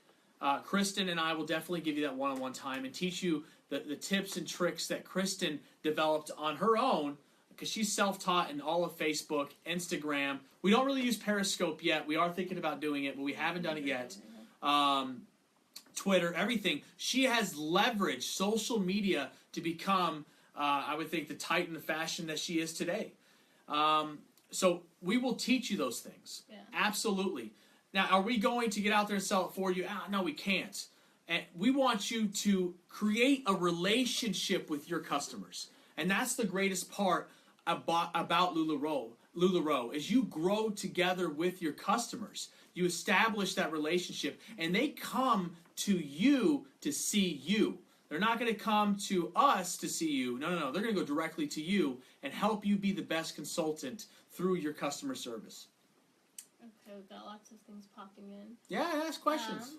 Kristen and I will definitely give you that one-on-one time and teach you the tips and tricks that Kristen developed on her own, because she's self-taught in all of Facebook, Instagram. We don't really use Periscope yet. We are thinking about doing it, but we haven't done it yet. Twitter, everything. She has leveraged social media to become, I would think, the titan of fashion that she is today. So we will teach you those things. Yeah. Absolutely. Now, are we going to get out there and sell it for you? No, we can't. And we want you to create a relationship with your customers. And that's the greatest part about LuLaRoe, is you grow together with your customers. You establish that relationship, and they come to you to see you. They're not going to come to us to see you. No. They're going to go directly to you and help you be the best consultant through your customer service. Okay, we've got lots of things popping in. Yeah, ask questions.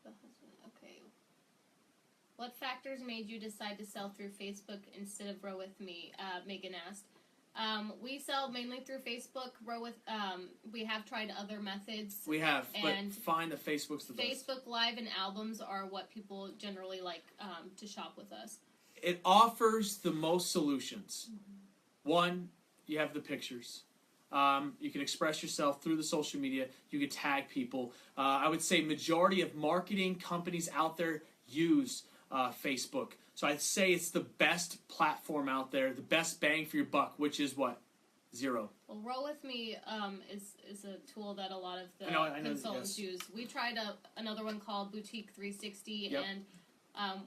Okay. What factors made you decide to sell through Facebook instead of Grow With Me? Megan asked. We sell mainly through Facebook. We have tried other methods. We have, but and find that Facebook's the best. Facebook Live and albums are what people generally like to shop with us. It offers the most solutions. Mm-hmm. One, you have the pictures. You can express yourself through the social media. You can tag people. I would say majority of marketing companies out there use Facebook. So I'd say it's the best platform out there, the best bang for your buck, which is what? Zero. Well, Roll With Me is a tool that a lot of the I know, consultants yes. use. We tried another one called Boutique 360, Yep. and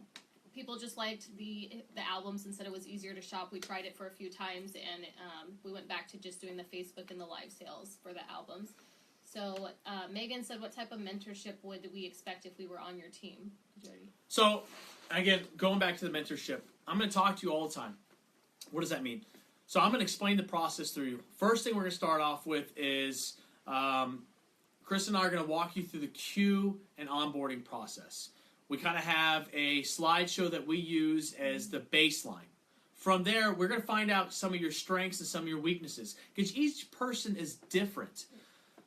people just liked the albums and said it was easier to shop. We tried it for a few times, and we went back to just doing the Facebook and the live sales for the albums. So Megan said, what type of mentorship would we expect if we were on your team? So, again, going back to the mentorship, I'm going to talk to you all the time. What does that mean? So I'm going to explain the process through you. First thing we're going to start off with is Chris and I are going to walk you through the queue and onboarding process. We kind of have a slideshow that we use as the baseline. From there, we're going to find out some of your strengths and some of your weaknesses, because each person is different.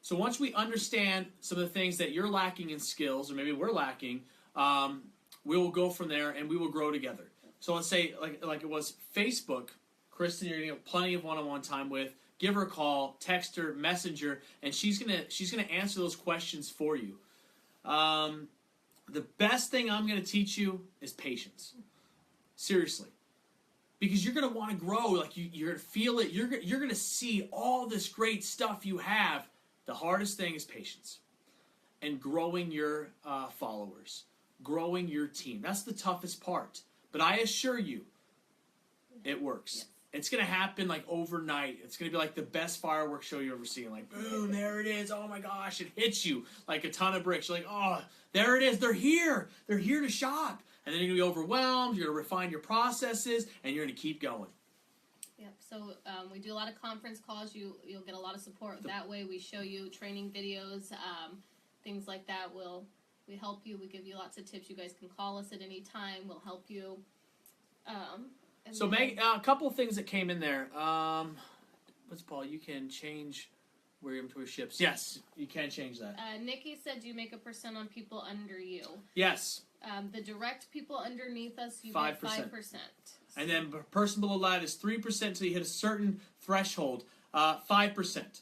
So once we understand some of the things that you're lacking in skills, or maybe we're lacking, we will go from there and we will grow together. So let's say, like it was Facebook, Kristen, you're going to get plenty of one-on-one time with. Give her a call, text her, messenger, and she's gonna answer those questions for you. The best thing I'm going to teach you is patience. Seriously. Because you're going to want to grow. Like you're going to feel it. You're going to see all this great stuff you have. The hardest thing is patience. and growing your followers, growing your team. That's the toughest part. But I assure you, it works. Yes. It's going to happen like overnight. It's going to be like the best fireworks show you've ever seen. Like, boom, there it is. Oh my gosh, it hits you like a ton of bricks. You're like, oh, there it is. They're here. They're here to shop. And then you're going to be overwhelmed. You're going to refine your processes, and you're going to keep going. Yep. So we do a lot of conference calls. You'll get a lot of support that way. We show you training videos, things like that. We help you. We give you lots of tips. You guys can call us at any time. We'll help you. So, Meg, a couple of things that came in there. What's Paul? You can change where your inventory ships. Yes, you can change that. Nikki said you make a % on people under you. Yes. The direct people underneath us, you 5%. get 5%. And then person below that is 3% until you hit a certain threshold. 5%.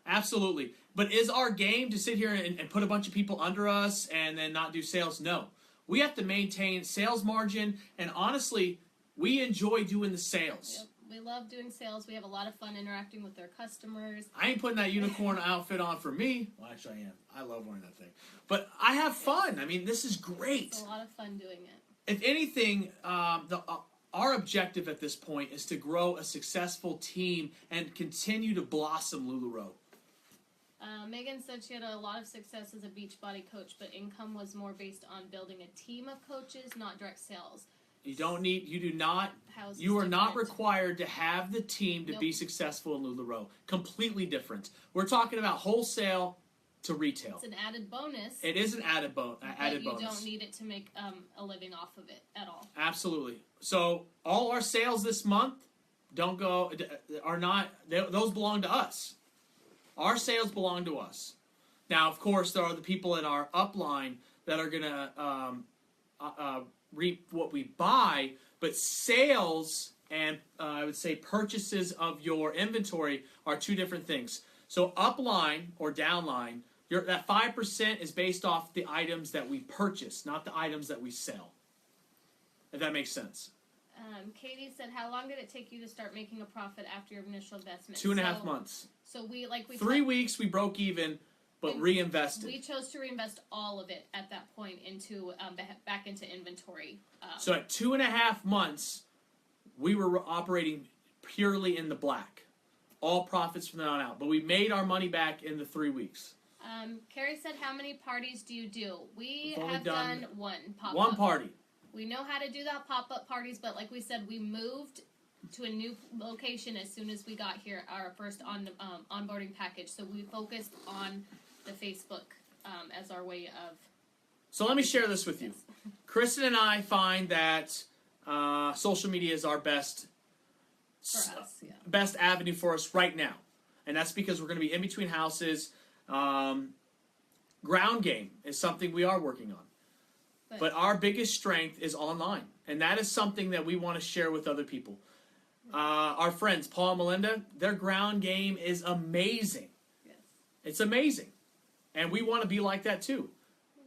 Absolutely. But is our game to sit here and put a bunch of people under us and then not do sales? No. We have to maintain sales margin, and honestly, we enjoy doing the sales. Yep. We love doing sales. We have a lot of fun interacting with our customers. I ain't putting that unicorn outfit on for me. Well, actually, I am. I love wearing that thing. But I have fun. I mean, this is great. It's a lot of fun doing it. If anything, our objective at this point is to grow a successful team and continue to blossom LuLaRoe. Megan said she had a lot of success as a Beachbody coach, but income was more based on building a team of coaches, not direct sales. You are not required to have the team to be successful in LuLaRoe. Completely different. We're talking about wholesale to retail. It's an added bonus. It is an added bonus. You don't need it to make a living off of it at all. Absolutely. So all our sales this month those belong to us. Our sales belong to us. Now, of course, there are the people in our upline that are going to reap what we buy, but sales and I would say purchases of your inventory are two different things. So upline or downline, that 5% is based off the items that we purchase, not the items that we sell. If that makes sense. Katie said, how long did it take you to start making a profit after your initial investment? 2.5 months. So we 3 weeks we broke even, but reinvested. We chose to reinvest all of it at that point into back into inventory. So at 2.5 months, we were operating purely in the black. All profits from then on out. But we made our money back in the 3 weeks. Carrie said, how many parties do you do? We We've only have done one pop-up. One party. We know how to do that pop-up parties, but like we said, we moved to a new location as soon as we got here, our first onboarding package. So we focused on the Facebook as our way of... So let me share this with you. Kristen and I find that social media is our best avenue for us right now. And that's because we're going to be in between houses. Ground game is something we are working on. But our biggest strength is online. And that is something that we want to share with other people. Our friends, Paul and Melinda, their ground game is amazing. Yes. It's amazing. And we want to be like that too.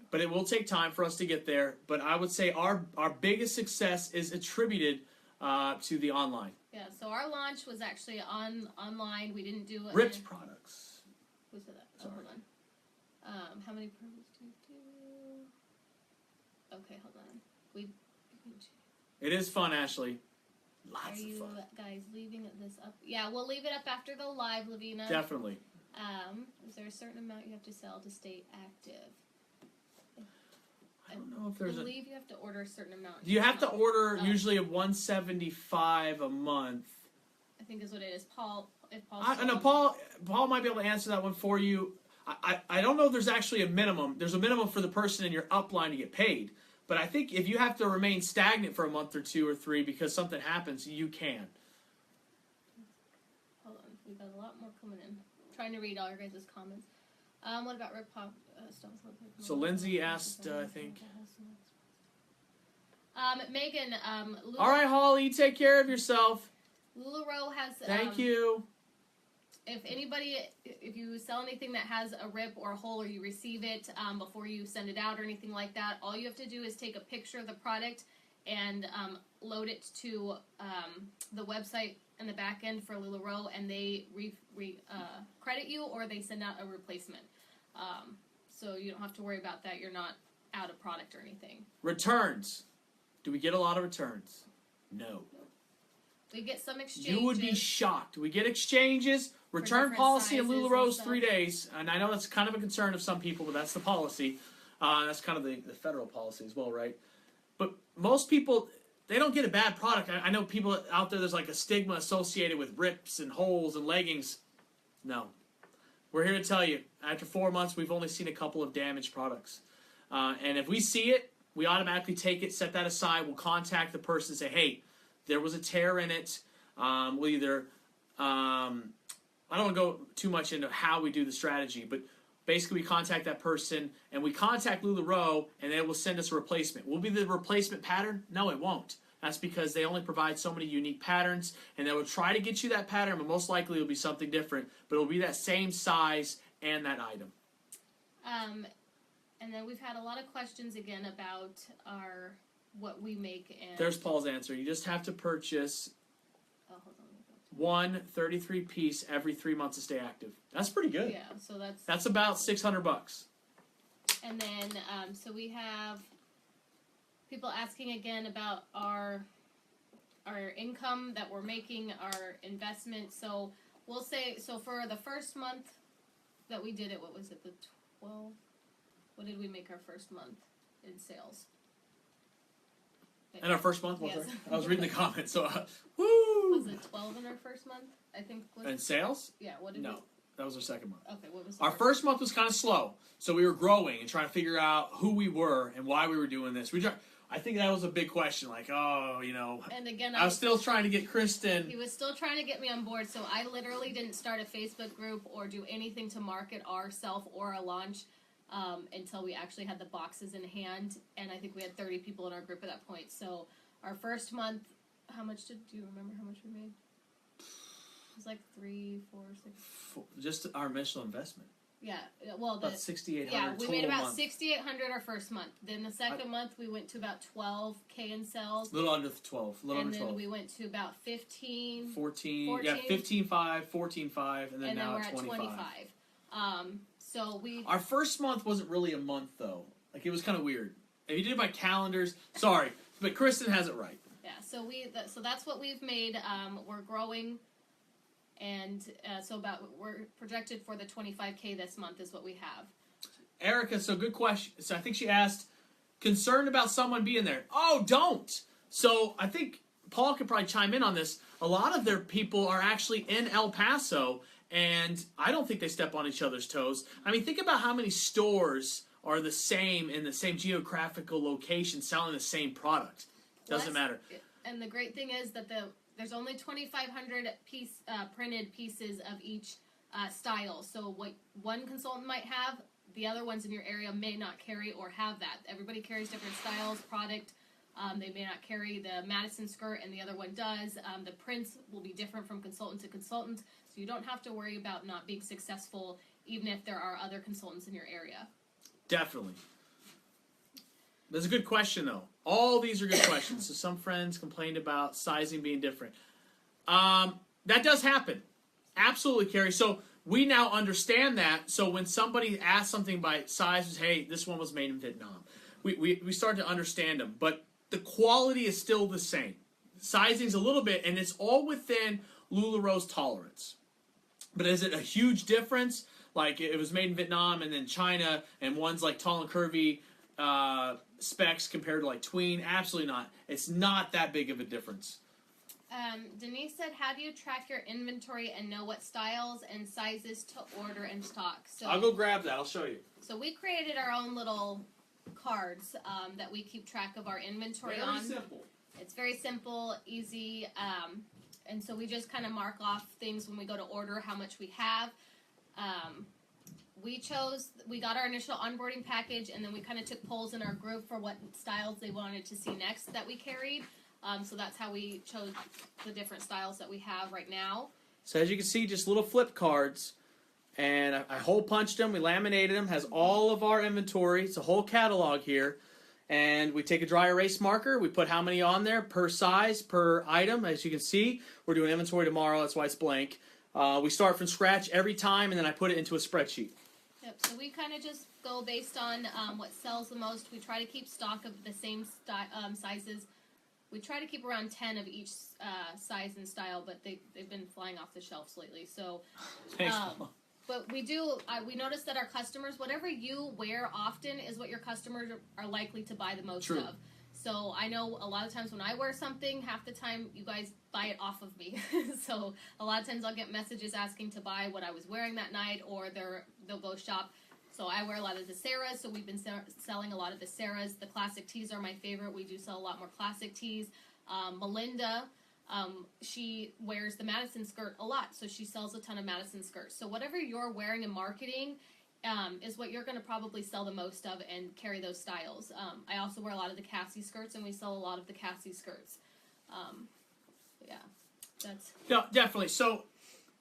But it will take time for us to get there. But I would say our biggest success is attributed to the online. Yeah, so our launch was actually online. We didn't do it. Ripped products. Who said that? Oh, hold on. How many products do you do? Okay, hold on. It is fun, Ashley. Lots Are you of fun. guys leaving this up? Yeah, we'll leave it up after the live, Lavina. Definitely. Is there a certain amount you have to sell to stay active? I don't know if there's I believe you have to order a certain amount. You have to order usually of $175 a month. I think is what it is. Paul, if Paul. Paul might be able to answer that one for you. I don't know if there's actually a minimum. There's a minimum for the person in your upline to get paid. But I think if you have to remain stagnant for a month or 2 or 3 because something happens, you can. Hold on. We've got a lot more coming in. Trying to read all your guys' comments. What about Rip Pop? So Lindsay asked, I think. Megan. All right, Holly, take care of yourself. LuLaRoe has. Thank you. If you sell anything that has a rip or a hole, or you receive it before you send it out or anything like that, all you have to do is take a picture of the product and load it to the website in the back end for LuLaRoe, and they credit you or they send out a replacement. So you don't have to worry about that. You're not out of product or anything. Returns. Do we get a lot of returns? No. We get some exchanges. You would be shocked. We get exchanges. Return different policy in sizes and LuLaRoe's stuff. 3 days. And I know that's kind of a concern of some people, but that's the policy. That's kind of the federal policy as well, right? But most people, they don't get a bad product. I know people out there, there's like a stigma associated with rips and holes and leggings. No. We're here to tell you, after 4 months, we've only seen a couple of damaged products. And if we see it, we automatically take it, set that aside. We'll contact the person and say, hey, there was a tear in it. We'll either, I don't want to go too much into how we do the strategy, but basically we contact that person and we contact LuLaRoe and they will send us a replacement. Will it be the replacement pattern? No, it won't. That's because they only provide so many unique patterns and they will try to get you that pattern, but most likely it'll be something different, but it'll be that same size and that item. And then we've had a lot of questions again about what we make. And There's Paul's answer. You just have to purchase hold on. one 33-piece every 3 months to stay active. That's pretty good. Yeah, so That's about $600. And then so we have people asking again about our income that we're making, our investment. So we'll say, so for the first month that we did it, what was it, the 12? What did we make our first month in sales? And our first month was Yes. I was reading the comments, so woo! Was it 12 in our first month? I think. And sales? Yeah. What did No, that was our second month. Okay. What was Our first month was kind of slow, so we were growing and trying to figure out who we were and why we were doing this. I think that was a big question, like, And again, I was still trying to get Kristen. He was still trying to get me on board, so I literally didn't start a Facebook group or do anything to market ourselves or our launch until we actually had the boxes in hand. And I think we had 30 people in our group at that point. So our first month, do you remember how much we made? It was like 3, 4, 6. Just our initial investment. Yeah, well, About $6,800. yeah, we total made about month. $6,800 our first month. Then the second month we went to about $12K in sales. A little under 12. A little And under 12. then we went to about 15. 14. Yeah, 15.5, 14.5, and then And then now we're at at 25. 25. So Our first month wasn't really a month, though. Like, it was kind of weird. If you did it by calendars, sorry, but Kristen has it right. yeah, so that's what we've made. We're growing, and we're projected for the 25K this month is what we have. Erica, so good question. So I think she asked, concerned about someone being there. Oh, don't. So I think Paul could probably chime in on this. A lot of their people are actually in El Paso, and I don't think they step on each other's toes. I mean, think about how many stores are the same in the same geographical location selling the same product. Doesn't matter. And the great thing is that there's only 2,500 printed pieces of each style. So what one consultant might have, the other ones in your area may not carry or have that. Everybody carries different styles, product. They may not carry the Madison skirt and the other one does. The prints will be different from consultant to consultant. So you don't have to worry about not being successful even if there are other consultants in your area. Definitely. That's a good question, though. All these are good questions. So some friends complained about sizing being different. That does happen. Absolutely, Carrie. So we now understand that. So when somebody asks something by size, hey, this one was made in Vietnam, we start to understand them. But the quality is still the same. Sizing's a little bit, and it's all within LuLaRoe's tolerance. But is it a huge difference? Like it was made in Vietnam and then China, and one's like tall and curvy specs compared to like tween? Absolutely not. It's not that big of a difference. Denise said, how do you track your inventory and know what styles and sizes to order and stock? So I'll go grab that. I'll show you. So we created our own little cards that we keep track of our inventory on. Very simple. It's very simple, easy, and so we just kind of mark off things when we go to order, how much we have. We got our initial onboarding package, and then we kind of took polls in our group for what styles they wanted to see next that we carried. So that's how we chose the different styles that we have right now. So as you can see, just little flip cards, and I hole punched them. We laminated them. Has all of our inventory. It's a whole catalog here. And we take a dry erase marker. We put how many on there per size, per item. As you can see, we're doing inventory tomorrow. That's why it's blank. We start from scratch every time, and then I put it into a spreadsheet. Yep, so we kind of just go based on what sells the most. We try to keep stock of the same sizes. We try to keep around 10 of each size and style, but they've been flying off the shelves lately. So, Thanks. but we do, we notice that our customers, whatever you wear often is what your customers are likely to buy the most True. of. So I know a lot of times when I wear something, half the time you guys buy it off of me. So a lot of times I'll get messages asking to buy what I was wearing that night, or they'll go shop. So I wear a lot of the Sarahs, so we've been selling a lot of the Sarahs. The classic tees are my favorite. We do sell a lot more classic tees. Melinda, she wears the Madison skirt a lot, so she sells a ton of Madison skirts. So whatever you're wearing and marketing is what you're going to probably sell the most of and carry those styles. I also wear a lot of the Cassie skirts, and we sell a lot of the Cassie skirts. Yeah, that's... No, definitely. So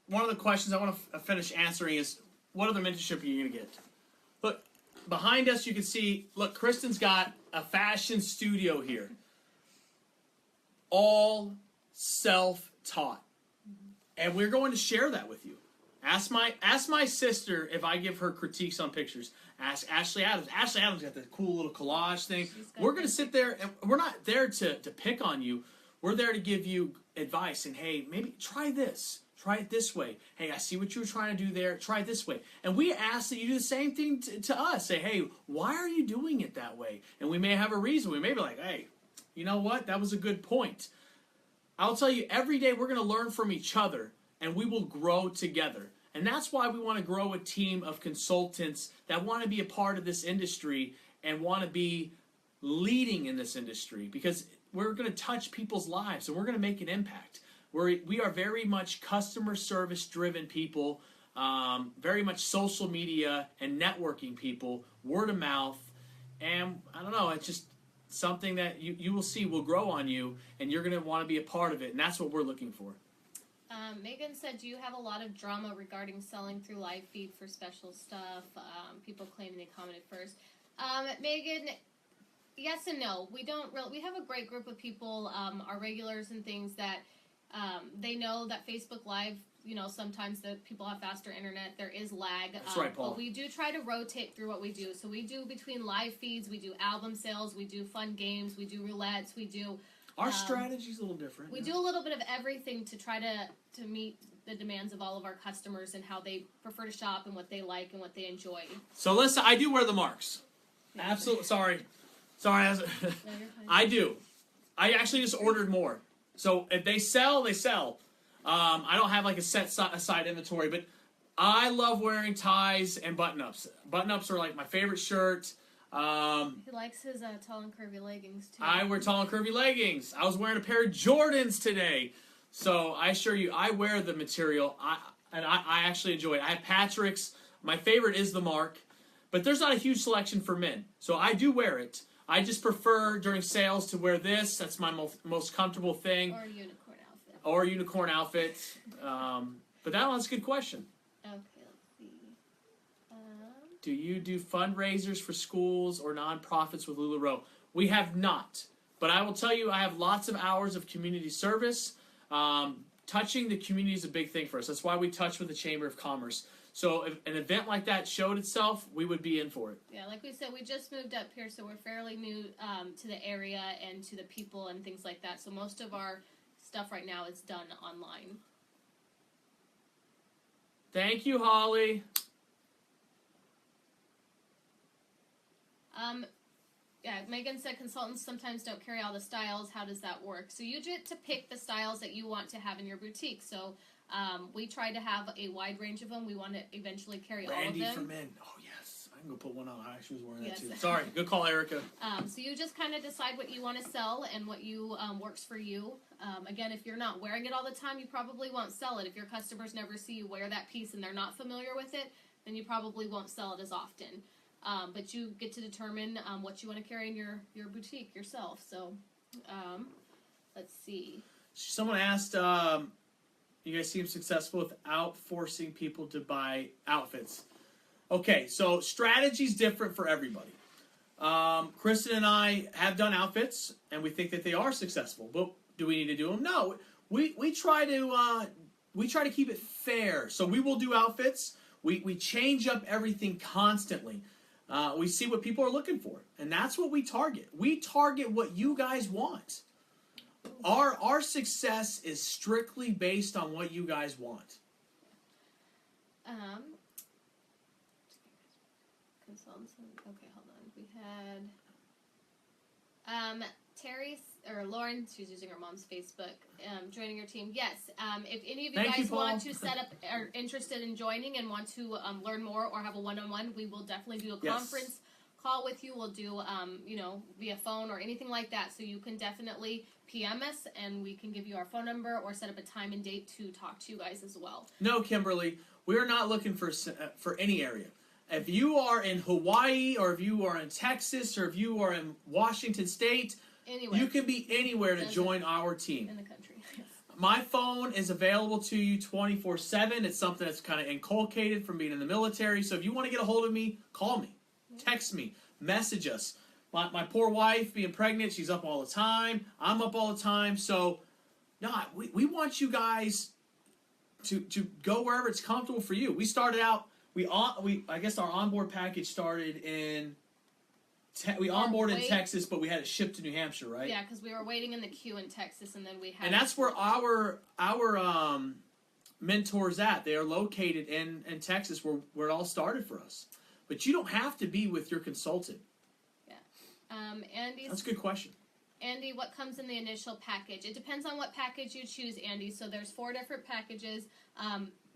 one of the questions I want to finish answering is, what other mentorship are you going to get? Look, behind us you can see, look, Kristen's got a fashion studio here. All self-taught. And we're going to share that with you. Ask my sister if I give her critiques on pictures. Ask Ashley Adams. Ashley Adams got the cool little collage thing. We're going to sit there, and we're not there to pick on you. We're there to give you advice. And, hey, maybe try this. Try it this way. Hey, I see what you were trying to do there. Try it this way. And we ask that you do the same thing to us. Say, hey, why are you doing it that way? And we may have a reason. We may be like, hey, you know what? That was a good point. I'll tell you, every day we're going to learn from each other, and we will grow together. And that's why we want to grow a team of consultants that want to be a part of this industry and want to be leading in this industry, because we're going to touch people's lives and we're going to make an impact. We are very much customer service driven people, very much social media and networking people, word of mouth, and I don't know, it's just something that you will see will grow on you, and you're going to want to be a part of it, and that's what we're looking for. Megan said, do you have a lot of drama regarding selling through live feed for special stuff? People claiming they commented first. Megan, yes and no. We don't really. We have a great group of people, our regulars and things that they know that Facebook Live, you know, sometimes the people have faster internet. There is lag. That's right, Paul. But we do try to rotate through what we do. So we do between live feeds, we do album sales, we do fun games, we do roulettes, we do... Our strategy's a little different. We do a little bit of everything to try to meet the demands of all of our customers and how they prefer to shop and what they like and what they enjoy. So listen, I do wear the marks. Absolutely. Sorry. I do. I actually just ordered more. So if they sell, they sell. I don't have like a set aside inventory, but I love wearing ties and button-ups. Button-ups are like my favorite shirt. He likes his tall and curvy leggings too. I wear tall and curvy leggings. I was wearing a pair of Jordans today. So I assure you, I wear the material. I actually enjoy it. I have Patrick's. My favorite is the Mark. But there's not a huge selection for men. So I do wear it. I just prefer during sales to wear this. That's my most comfortable thing. Or a unicorn outfit. Or a unicorn outfit. But that one's a good question. Okay, let's see. Do you do fundraisers for schools or nonprofits with LuLaRoe? We have not. But I will tell you, I have lots of hours of community service. Touching the community is a big thing for us. That's why we touch with the Chamber of Commerce. So if an event like that showed itself, we would be in for it. Yeah, like we said, we just moved up here, so we're fairly new to the area and to the people and things like that. So most of our stuff right now is done online. Thank you, Holly. Yeah, Megan said consultants sometimes don't carry all the styles. How does that work? So you get to pick the styles that you want to have in your boutique. So we try to have a wide range of them. We want to eventually carry all of them. Randy for men. Oh, yes. I can go put one on. I actually was wearing Yes. that too. Sorry. Good call, Erica. So you just kind of decide what you want to sell and what you works for you. Again, if you're not wearing it all the time, you probably won't sell it. If your customers never see you wear that piece and they're not familiar with it, then you probably won't sell it as often. But you get to determine what you want to carry in your boutique yourself. So, let's see. Someone asked, you guys seem successful without forcing people to buy outfits. Okay, so strategy's different for everybody. Kristen and I have done outfits, and we think that they are successful. But do we need to do them? No. We try to keep it fair. So we will do outfits. We change up everything constantly. We see what people are looking for, and that's what we target. We target what you guys want. Our success is strictly based on what you guys want. Consultants. Okay, hold on. We had Terry or Lauren. She's using her mom's Facebook. Joining your team. Yes. If any of you guys want to set up, are interested in joining and want to learn more or have a one-on-one, we will definitely do a conference call with you. We'll do via phone or anything like that. So you can definitely PM us and we can give you our phone number or set up a time and date to talk to you guys as well. No, Kimberly, we're not looking for any area. If you are in Hawaii or if you are in Texas or if you are in Washington State, you can be anywhere to join our team. In the country, yes. My phone is available to you 24/7. It's something that's kind of inculcated from being in the military. So if you want to get a hold of me, call me, text me, message us. My poor wife, being pregnant, she's up all the time. I'm up all the time. So, no, we want you guys to go wherever it's comfortable for you. We started out. I guess our onboard package started in. We onboarded in Texas, but we had it shipped to New Hampshire, right? Yeah, because we were waiting in the queue in Texas, and then we had. And that's where our mentors at. They are located in Texas, where it all started for us. But you don't have to be with your consultant. Yeah, Andy. That's a good question. Andy, what comes in the initial package? It depends on what package you choose, Andy. So there's 4 different packages.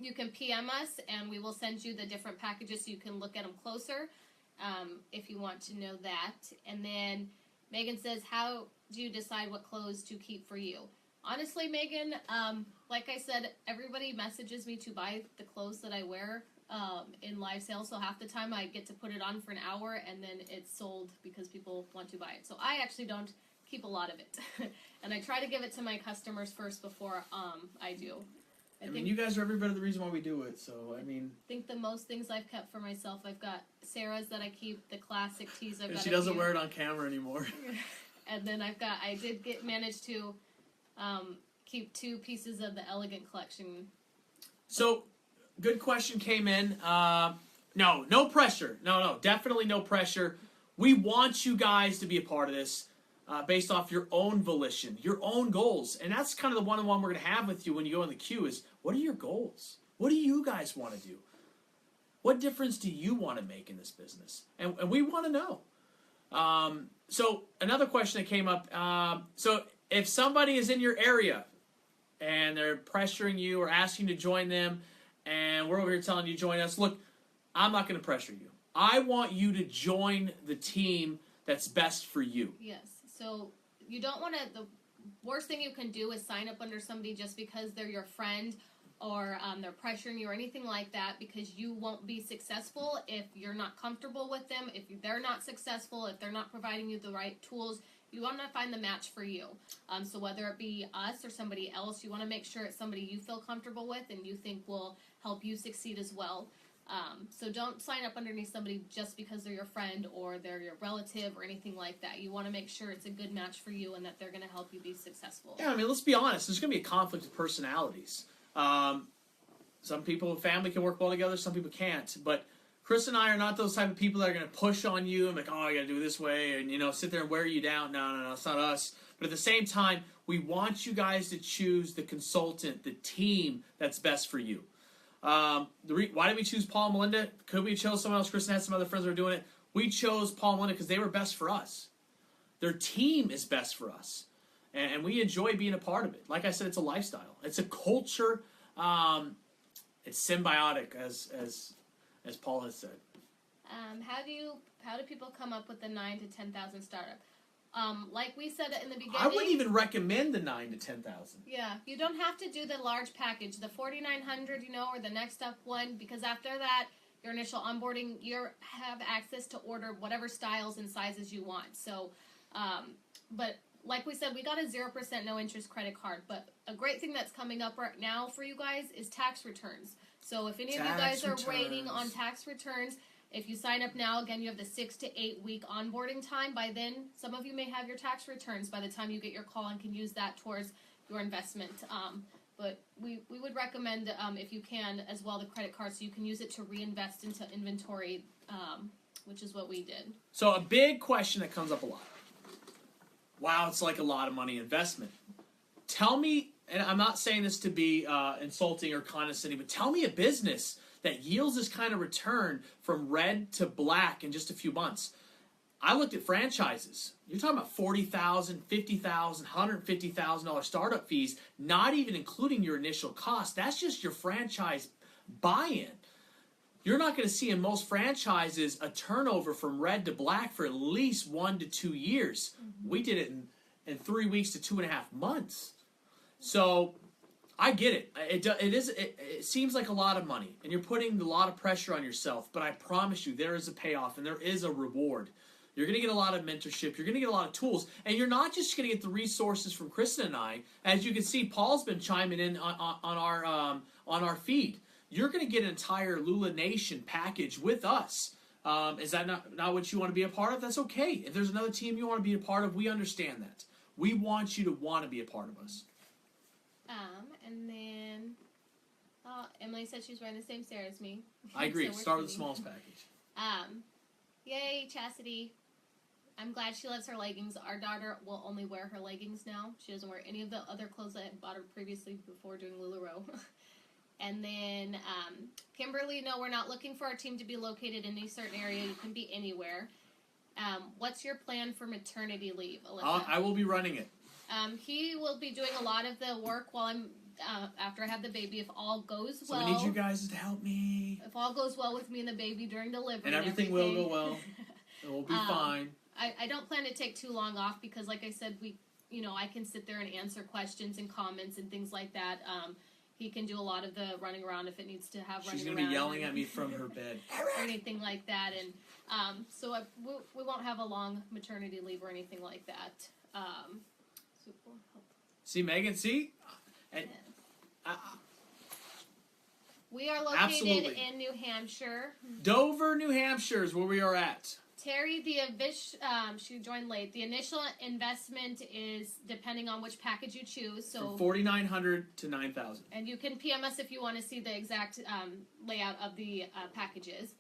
You can PM us, and we will send you the different packages so you can look at them closer. If you want to know that. And then Megan says, how do you decide what clothes to keep for you? Honestly, Megan, like I said, everybody messages me to buy the clothes that I wear in live sales. So half the time I get to put it on for an hour and then it's sold because people want to buy it. So I actually don't keep a lot of it. And I try to give it to my customers first before I do. I mean, you guys are every bit of the reason why we do it, so, I mean... I think the most things I've kept for myself, I've got Sarah's that I keep, the classic tees I've got. She doesn't wear it on camera anymore. And then I did manage to keep 2 pieces of the Elegant collection. So, good question came in. No pressure. No, definitely no pressure. We want you guys to be a part of this. Based off your own volition, your own goals. And that's kind of the one-on-one we're going to have with you when you go in the queue is, what are your goals? What do you guys want to do? What difference do you want to make in this business? And we want to know. So another question that came up. So if somebody is in your area and they're pressuring you or asking you to join them, and we're over here telling you to join us, look, I'm not going to pressure you. I want you to join the team that's best for you. Yes. So you don't want to, the worst thing you can do is sign up under somebody just because they're your friend or they're pressuring you or anything like that, because you won't be successful if you're not comfortable with them, if they're not successful, if they're not providing you the right tools. You want to find the match for you. So whether it be us or somebody else, you want to make sure it's somebody you feel comfortable with and you think will help you succeed as well. So don't sign up underneath somebody just because they're your friend or they're your relative or anything like that. You want to make sure it's a good match for you and that they're going to help you be successful. Yeah, I mean, let's be honest. There's going to be a conflict of personalities. Some people, family can work well together. Some people can't. But Chris and I are not those type of people that are going to push on you and like, oh, you got to do it this way and, sit there and wear you down. No, it's not us. But at the same time, we want you guys to choose the consultant, the team that's best for you. Why did we choose Paul and Melinda? Could we have chose someone else? Kristen had some other friends that were doing it. We chose Paul and Melinda because they were best for us. Their team is best for us. And we enjoy being a part of it. Like I said, it's a lifestyle. It's a culture. It's symbiotic, as Paul has said. How do people come up with the 9,000 to 10,000 startup? Like we said in the beginning, I wouldn't even recommend the 9,000 to 10,000. Yeah, you don't have to do the large package, the 4,900, or the next up one, because after that, your initial onboarding, you have access to order whatever styles and sizes you want. So, but like we said, we got a 0% no interest credit card. But a great thing that's coming up right now for you guys is tax returns. So if any of you guys are waiting on tax returns, if you sign up now, again, you have the 6 to 8 week onboarding time. By then, some of you may have your tax returns by the time you get your call and can use that towards your investment. But we would recommend, if you can, as well, the credit card, so you can use it to reinvest into inventory, which is what we did. So a big question that comes up a lot. Wow, it's like a lot of money investment. Tell me, and I'm not saying this to be insulting or condescending, but tell me a business that yields this kind of return from red to black in just a few months. I looked at franchises. You're talking about $40,000, $50,000, $150,000 startup fees, not even including your initial cost. That's just your franchise buy-in. You're not going to see in most franchises a turnover from red to black for at least 1 to 2 years. Mm-hmm. We did it in 3 weeks to 2.5 months. So I get it. It seems like a lot of money, and you're putting a lot of pressure on yourself. But I promise you, there is a payoff and there is a reward. You're going to get a lot of mentorship. You're going to get a lot of tools. And you're not just going to get the resources from Kristen and I. As you can see, Paul's been chiming in on our feed. You're going to get an entire Lula Nation package with us. Is that not what you want to be a part of? That's okay. If there's another team you want to be a part of, we understand that. We want you to want to be a part of us. And then Emily said she's wearing the same Sarah as me. I agree. So start with the smallest package. Yay, Chastity. I'm glad she loves her leggings. Our daughter will only wear her leggings now. She doesn't wear any of the other clothes I had bought her previously before doing LuLaRoe. And then Kimberly, no, we're not looking for our team to be located in any certain area. You can be anywhere. What's your plan for maternity leave, Alyssa? I will be running it. He will be doing a lot of the work while I'm after I have the baby. If all goes well, so I need you guys to help me. If all goes well with me and the baby during delivery, and everything will go well, it will be fine. I don't plan to take too long off because, like I said, I can sit there and answer questions and comments and things like that. He can do a lot of the running around if it needs to have running around. She's going to be yelling at me from her bed. Or anything like that. And so we won't have a long maternity leave or anything like that. See, Megan, see? And, we are located absolutely. In New Hampshire. Dover, New Hampshire is where we are at. Terry, she joined late. The initial investment is depending on which package you choose. So from $4,900 to $9,000. And you can PM us if you want to see the exact layout of the packages.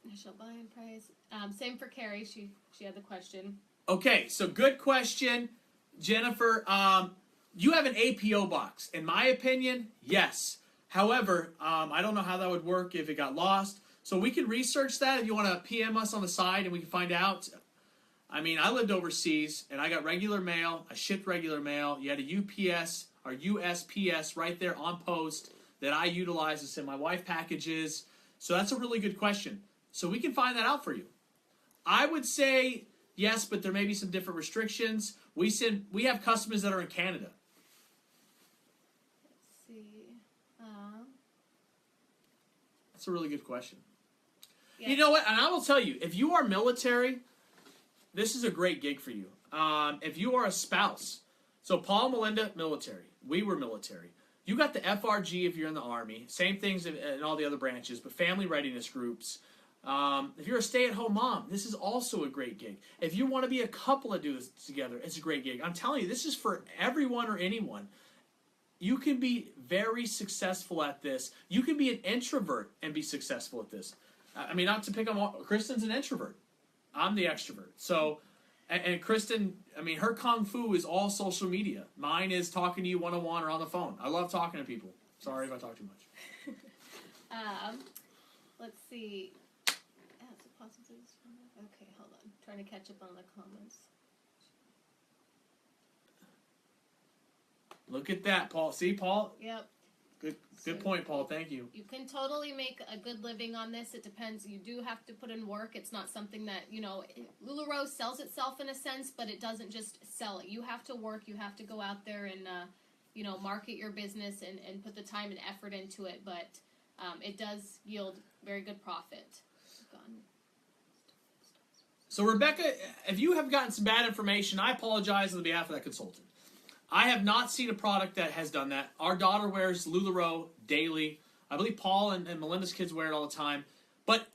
Initial buy-in price. Same for Carrie. She had the question. Okay, so good question, Jennifer. You have an APO box. In my opinion, yes. However, I don't know how that would work if it got lost. So we can research that if you want to PM us on the side and we can find out. I mean, I lived overseas and I got regular mail. I shipped regular mail. You had a UPS or USPS right there on post that I utilize to send my wife packages. So that's a really good question. So we can find that out for you. I would say yes, but there may be some different restrictions. We have customers that are in Canada. Let's see. That's a really good question. Yeah. You know what? And I will tell you, if you are military, this is a great gig for you. If you are a spouse, so Paul and Melinda, military. We were military. You got the FRG if you're in the Army. Same things in all the other branches, but family readiness groups. If you're a stay-at-home mom, this is also a great gig. If you want to be a couple that do this together, it's a great gig. I'm telling you, this is for everyone or anyone. You can be very successful at this. You can be an introvert and be successful at this. I mean, not to pick on Kristen's an introvert. I'm the extrovert. So, and Kristen, I mean, her kung fu is all social media. Mine is talking to you one-on-one or on the phone. I love talking to people. Sorry if I talk too much. Let's see. Okay, hold on. Trying to catch up on the comments. Look at that, Paul. See, Paul? Yep. Good point, Paul. Thank you. You can totally make a good living on this. It depends. You do have to put in work. It's not something that, LuLaRoe sells itself in a sense, but it doesn't just sell it. You have to work. You have to go out there and, market your business and put the time and effort into it. But it does yield very good profit. So, Rebecca, if you have gotten some bad information, I apologize on behalf of that consultant. I have not seen a product that has done that. Our daughter wears LuLaRoe daily. I believe Paul and Melinda's kids wear it all the time. But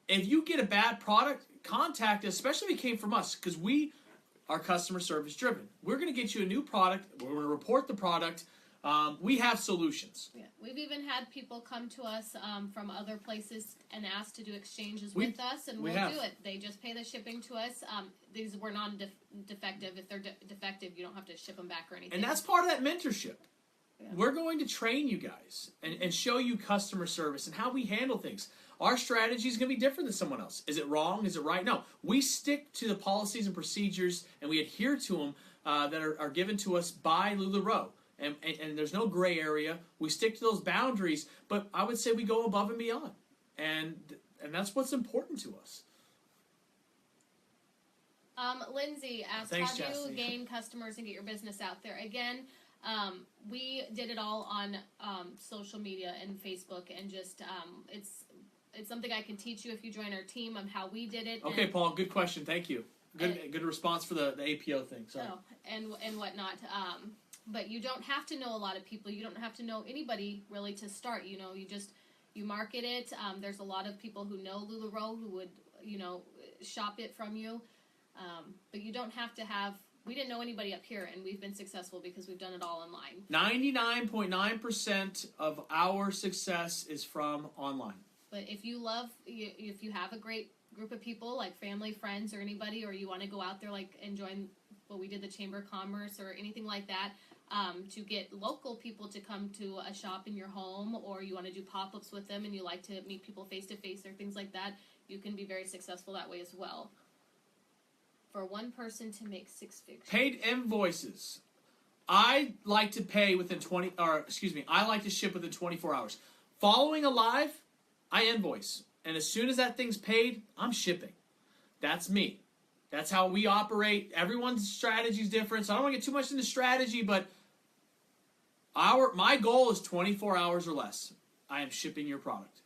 if you get a bad product, contact us, especially if it came from us, because we are customer service driven. We're going to get you a new product. We're going to report the product. We have solutions. Yeah. We've even had people come to us from other places and ask to do exchanges with us, and we'll do it. They just pay the shipping to us. These were non-defective. If they're defective, you don't have to ship them back or anything. And that's part of that mentorship. Yeah. We're going to train you guys and show you customer service and how we handle things. Our strategy is going to be different than someone else. Is it wrong? Is it right? No. We stick to the policies and procedures, and we adhere to them that are given to us by LuLaRoe. And there's no gray area. We stick to those boundaries, but I would say we go above and beyond. And that's what's important to us. Lindsay asked, how do you gain customers and get your business out there? Again, we did it all on social media and Facebook, and just it's something I can teach you if you join our team on how we did it. Okay, Paul, good question. Thank you. Good response for the APO thing. Sorry. Oh, and whatnot. But you don't have to know a lot of people. You don't have to know anybody really to start. You know, you market it. There's a lot of people who know LuLaRoe who would, shop it from you. But you don't have to have. We didn't know anybody up here, and we've been successful because we've done it all online. 99.9% of our success is from online. But if you have a great group of people, like family, friends, or anybody, or you want to go out there and join what we did, the Chamber of Commerce, or anything like that, to get local people to come to a shop in your home, or you want to do pop-ups with them and you like to meet people face-to-face or things like that, you can be very successful that way as well. For one person to make 6 figures. Paid invoices. I like to pay within I like to ship within 24 hours. Following a live, I invoice. And as soon as that thing's paid, I'm shipping. That's me. That's how we operate. Everyone's strategy is different, so I don't want to get too much into strategy, but my goal is 24 hours or less. I am shipping your product.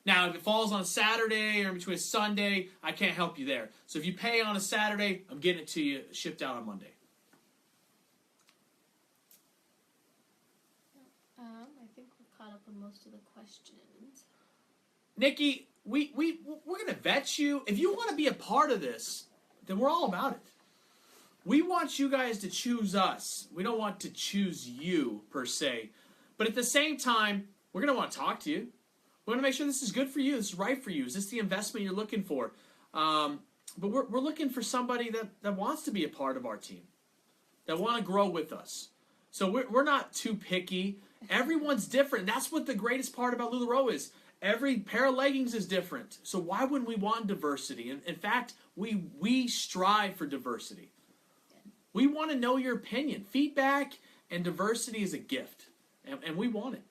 Now, if it falls on a Saturday or in between a Sunday, I can't help you there. So if you pay on a Saturday, I'm getting it to you shipped out on Monday. I think we're caught up on most of the questions. Nikki, we're going to vet you. If you want to be a part of this, then we're all about it. We want you guys to choose us. We don't want to choose you, per se. But at the same time, we're going to want to talk to you. We want to make sure this is good for you, this is right for you. Is this the investment you're looking for? But we're looking for somebody that wants to be a part of our team, that want to grow with us. So we're not too picky. Everyone's different. That's what the greatest part about LuLaRoe is. Every pair of leggings is different. So why wouldn't we want diversity? In fact, we strive for diversity. We want to know your opinion. Feedback and diversity is a gift, and we want it.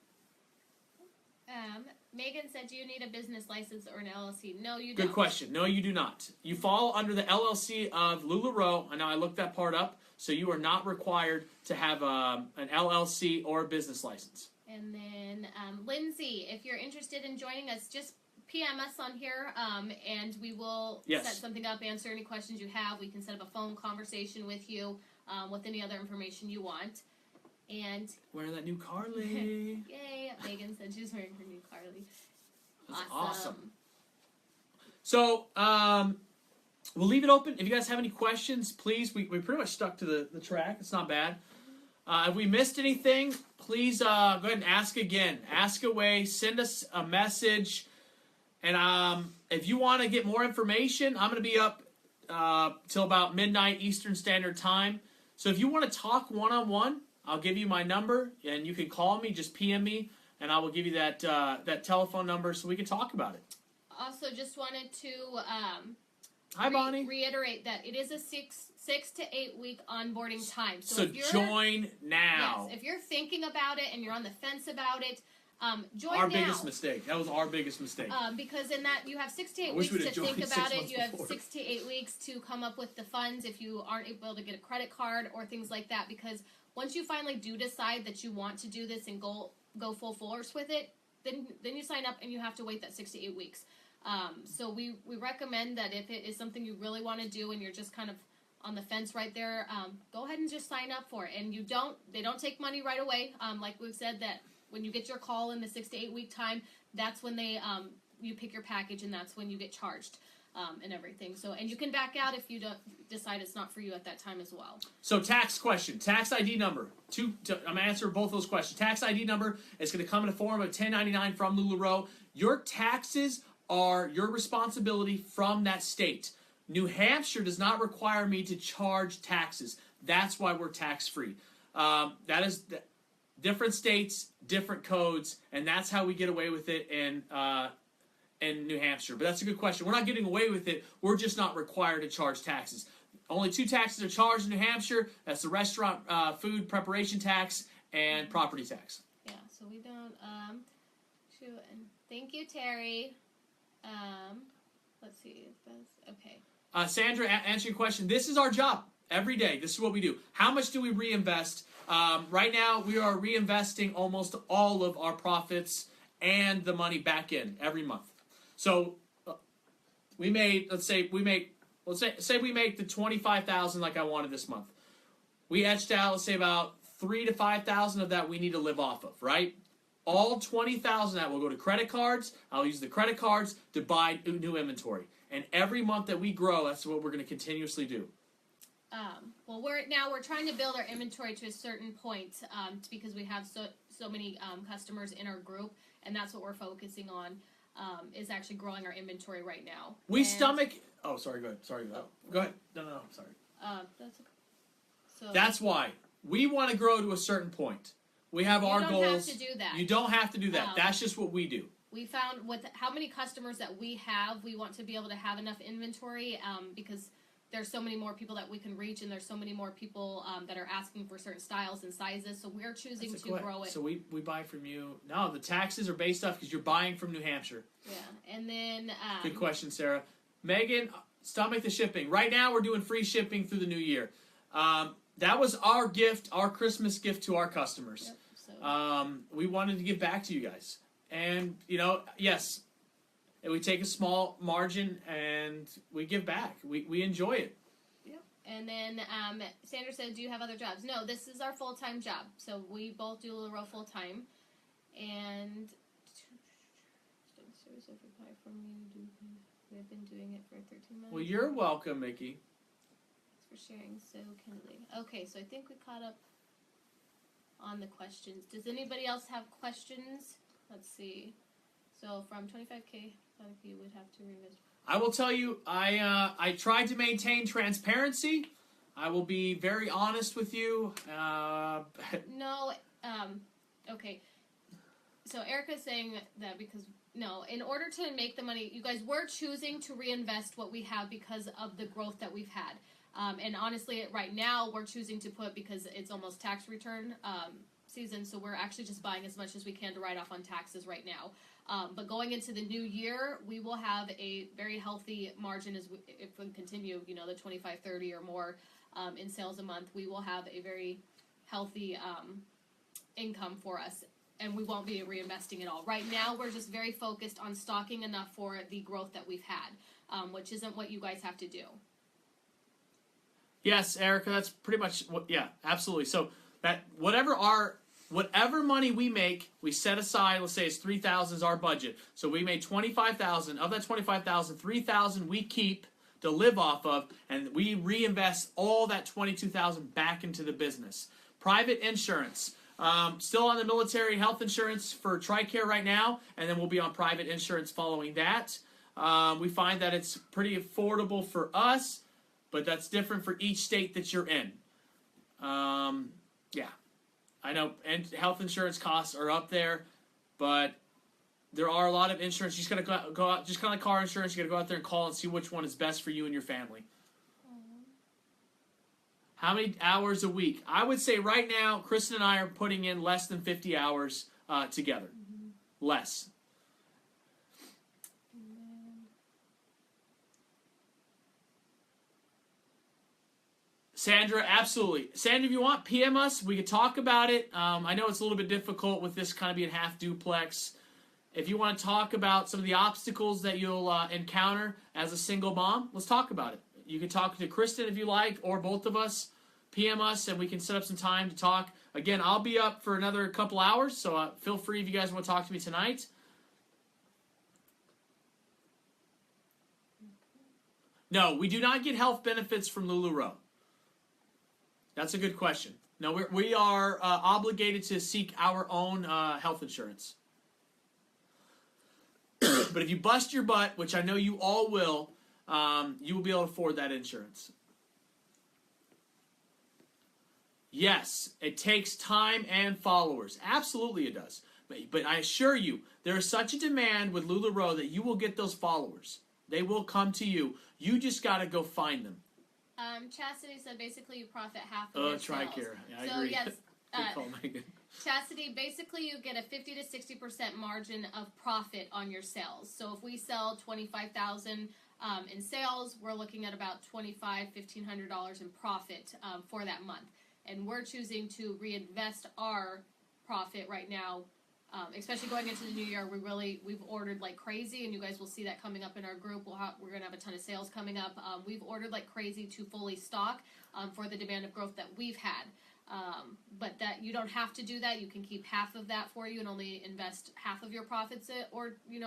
Megan said, do you need a business license or an LLC? No, you don't. Good question. No, you do not. You fall under the LLC of LuLaRoe. I know I looked that part up. So you are not required to have an LLC or a business license. And then, Lindsay, if you're interested in joining us, just PM us on here, and we will set something up, answer any questions you have. We can set up a phone conversation with you with any other information you want. And wearing that new Carly. Yay! Megan said she's wearing her new Carly. That's awesome. So, we'll leave it open. If you guys have any questions, please. We pretty much stuck to the track. It's not bad. If we missed anything, please go ahead and ask again. Ask away. Send us a message. And if you want to get more information, I'm going to be up till about midnight Eastern Standard Time. So if you want to talk one-on-one, I'll give you my number, and you can call me. Just PM me, and I will give you that telephone number so we can talk about it. Also, just wanted to Hi, Bonnie. Reiterate that it is a 6 to 8 week onboarding time. So if join now. Yes, if you're thinking about it and you're on the fence about it, join our now. biggest mistake. That was our biggest mistake. Because in that you have 6 to 8 weeks to think about it. You have 6 to 8 weeks to come up with the funds if you aren't able to get a credit card or things like that. Because once you finally do decide that you want to do this and go full force with it, then you sign up and you have to wait that 6 to 8 weeks. So we recommend that if it is something you really want to do and you're just kind of on the fence right there, go ahead and just sign up for it. And they don't take money right away. Like we've said, that when you get your call in the 6 to 8 week time, that's when you pick your package and that's when you get charged. and everything. So, and you can back out if you don't decide it's not for you at that time as well. So tax question, tax ID number. I'm going to answer both those questions. Tax ID number is going to come in the form of 1099 from LuLaRoe. Your taxes are your responsibility from that state. New Hampshire does not require me to charge taxes. That's why we're tax-free. That is different states, different codes, and that's how we get away with it in New Hampshire. But that's a good question. We're not getting away with it. We're just not required to charge taxes. Only 2 taxes are charged in New Hampshire. That's the restaurant food preparation tax and property tax. Yeah, so we don't. Thank you, Terry. Let's see. Okay. Sandra, answer your question. This is our job every day. This is what we do. How much do we reinvest? Right now, we are reinvesting almost all of our profits and the money back in every month. So we made, say we make the 25,000 like I wanted this month. We etched out, let's say about 3,000 to 5,000 of that we need to live off of, right? All 20,000 that will go to credit cards. I'll use the credit cards to buy new inventory. And every month that we grow, that's what we're going to continuously do. Well, we're trying to build our inventory to a certain point because we have so many customers in our group, and that's what we're focusing on. Is actually growing our inventory right now. Oh, sorry. Go ahead. Sorry. Go ahead. No. Sorry. That's okay. So that's why we want to grow to a certain point. We have our goals. You don't have to do that. You don't have to do that. That's just what we do. We found with how many customers that we have, we want to be able to have enough inventory because there's so many more people that we can reach, and there's so many more people that are asking for certain styles and sizes. So we're choosing to grow it. So we buy from you. No, the taxes are based off because you're buying from New Hampshire. Yeah, and then good question, Sarah. Megan, stomach the shipping. Right now, we're doing free shipping through the new year. That was our gift, our Christmas gift to our customers. Yep, we wanted to give back to you guys, and yes. And we take a small margin and we give back. We enjoy it. Yep. And then Sandra said, do you have other jobs? No, this is our full-time job. So we both do LuLaRoe full-time. And we've been doing it for 13 months. Well, you're welcome, Mickey. Thanks for sharing so candidly. Okay, so I think we caught up on the questions. Does anybody else have questions? Let's see. So from 25K, you would have to reinvest. I will tell you, I tried to maintain transparency. I will be very honest with you. No, okay. So Erica's saying that because, no, in order to make the money, you guys, we're choosing to reinvest what we have because of the growth that we've had. And honestly, right now, we're choosing to put because it's almost tax return season, so we're actually just buying as much as we can to write off on taxes right now. But going into the new year, we will have a very healthy margin if we continue, the 25, 30 or more in sales a month. We will have a very healthy income for us, and we won't be reinvesting it all. Right now, we're just very focused on stocking enough for the growth that we've had, which isn't what you guys have to do. Yes, Erica, that's pretty much what. Yeah, absolutely. So that whatever money we make, we set aside. Let's say it's 3,000 is our budget. So we made 25,000. Of that 25,000, 3,000 we keep to live off of, and we reinvest all that 22,000 back into the business. Private insurance. Still on the military health insurance for TRICARE right now, and then we'll be on private insurance following that. We find that it's pretty affordable for us, but that's different for each state that you're in. Yeah, I know, and health insurance costs are up there, but there are a lot of insurance. You just gotta go out, just kind of like car insurance. You gotta go out there and call and see which one is best for you and your family. How many hours a week? I would say right now, Kristen and I are putting in less than 50 hours together. Mm-hmm. Less. Sandra, absolutely. Sandra, if you want, PM us. We could talk about it. I know it's a little bit difficult with this kind of being half duplex. If you want to talk about some of the obstacles that you'll encounter as a single mom, let's talk about it. You can talk to Kristen if you like, or both of us. PM us, and we can set up some time to talk. Again, I'll be up for another couple hours, so feel free if you guys want to talk to me tonight. No, we do not get health benefits from LuLaRoe. That's a good question. No, we are obligated to seek our own health insurance. But if you bust your butt, which I know you all will, you will be able to afford that insurance. Yes, it takes time and followers. Absolutely it does. But I assure you, there is such a demand with LuLaRoe that you will get those followers. They will come to you. You just got to go find them. Chastity said basically you profit half of your sales. Tricare. Yeah, I so agree. yes, Good call, Megan. Chastity, basically you get a 50 to 60% margin of profit on your sales. So if we sell $25,000 in sales, we're looking at about $1,500 in profit for that month. And we're choosing to reinvest our profit right now, especially going into the new year. We've ordered like crazy, and you guys will see that coming up in our group. We're going to have a ton of sales coming up. We've ordered like crazy to fully stock for the demand of growth that we've had. But that you don't have to do that. You can keep half of that for you and only invest half of your profits, or you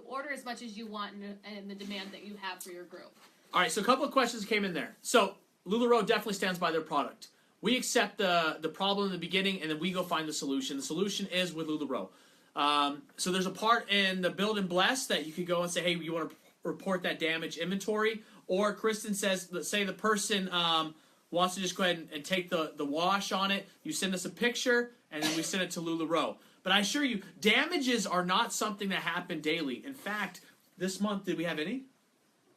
order as much as you want in the demand that you have for your group. All right, so a couple of questions came in there. So LuLaRoe definitely stands by their product. We accept the problem in the beginning, and then we go find the solution. The solution is with LuLaRoe. So there's a part in the Build and Bless that you could go and say, hey, you want to report that damaged inventory. Or Kristen says, let's say the person wants to just go ahead and take the wash on it. You send us a picture, and then we send it to LuLaRoe. But I assure you, damages are not something that happen daily. In fact, this month, did we have any?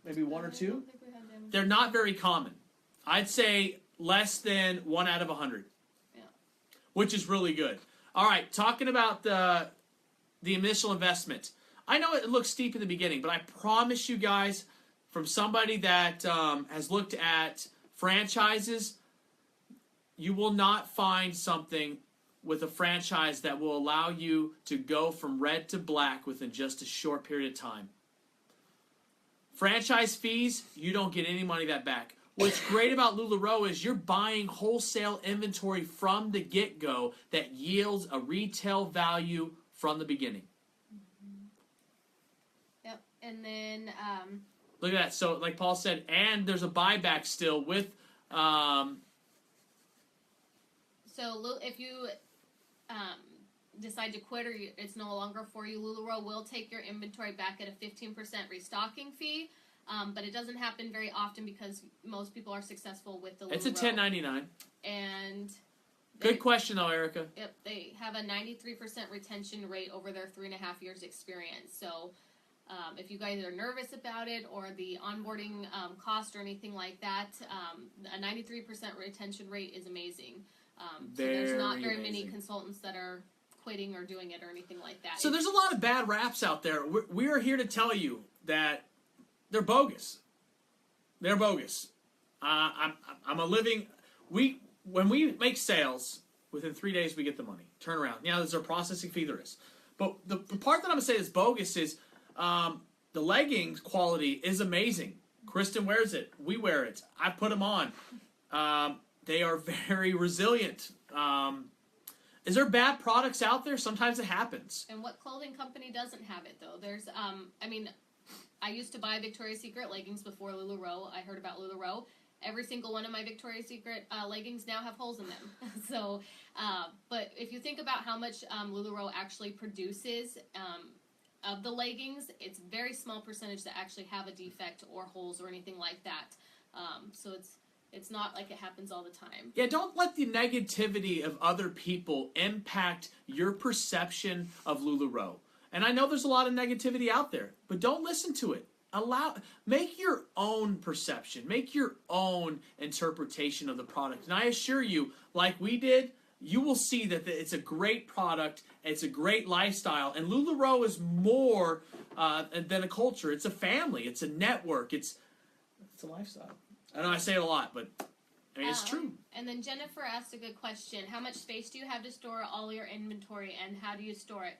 Maybe one or two? I don't think we had them. They're not very common. I'd say less than 1 out of 100. Yeah. Which is really good. All right, talking about the initial investment. I know it looks steep in the beginning, but I promise you guys, from somebody that has looked at franchises, you will not find something with a franchise that will allow you to go from red to black within just a short period of time. Franchise fees, you don't get any money that back. What's great about LuLaRoe is you're buying wholesale inventory from the get-go that yields a retail value from the beginning. Yep, and then Look at that. So, like Paul said, and there's a buyback still with. so if you decide to quit or it's no longer for you, LuLaRoe will take your inventory back at a 15% restocking fee. But it doesn't happen very often because most people are successful with the LuLaRoe. It's a 1099. And good question though, Erica. Yep, they have a 93% retention rate over their 3.5 years experience. So if you guys are nervous about it or the onboarding cost or anything like that, a 93% retention rate is amazing. So there's not very many consultants that are quitting or doing it or anything like that. So there's a lot of bad raps out there. We are here to tell you that they're bogus. They're bogus. I'm a living. When we make sales, within 3 days we get the money. Turn around. Yeah, there's a processing fee. There is, but the part that I'm gonna say is bogus is the leggings quality is amazing. Kristen wears it. We wear it. I put them on. They are very resilient. Is there bad products out there? Sometimes it happens. And what clothing company doesn't have it though? There's I used to buy Victoria's Secret leggings before LuLaRoe. I heard about LuLaRoe. Every single one of my Victoria's Secret leggings now have holes in them. So, but if you think about how much LuLaRoe actually produces of the leggings, it's a very small percentage that actually have a defect or holes or anything like that. So it's not like it happens all the time. Yeah, don't let the negativity of other people impact your perception of LuLaRoe. And I know there's a lot of negativity out there, but don't listen to it. Make your own perception. Make your own interpretation of the product. And I assure you, like we did, you will see that it's a great product. It's a great lifestyle. And LuLaRoe is more than a culture. It's a family. It's a network. It's a lifestyle. I know I say it a lot, but I mean, it's true. And then Jennifer asked a good question. How much space do you have to store all your inventory, and how do you store it?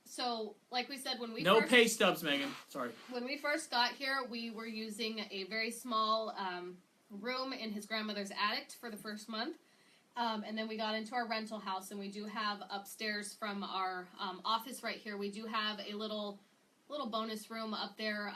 So, like we said, no pay stubs, Megan. Sorry. When we first got here, we were using a very small room in his grandmother's attic for the first month. And then we got into our rental house, and we do have upstairs from our office right here. We do have a little bonus room up there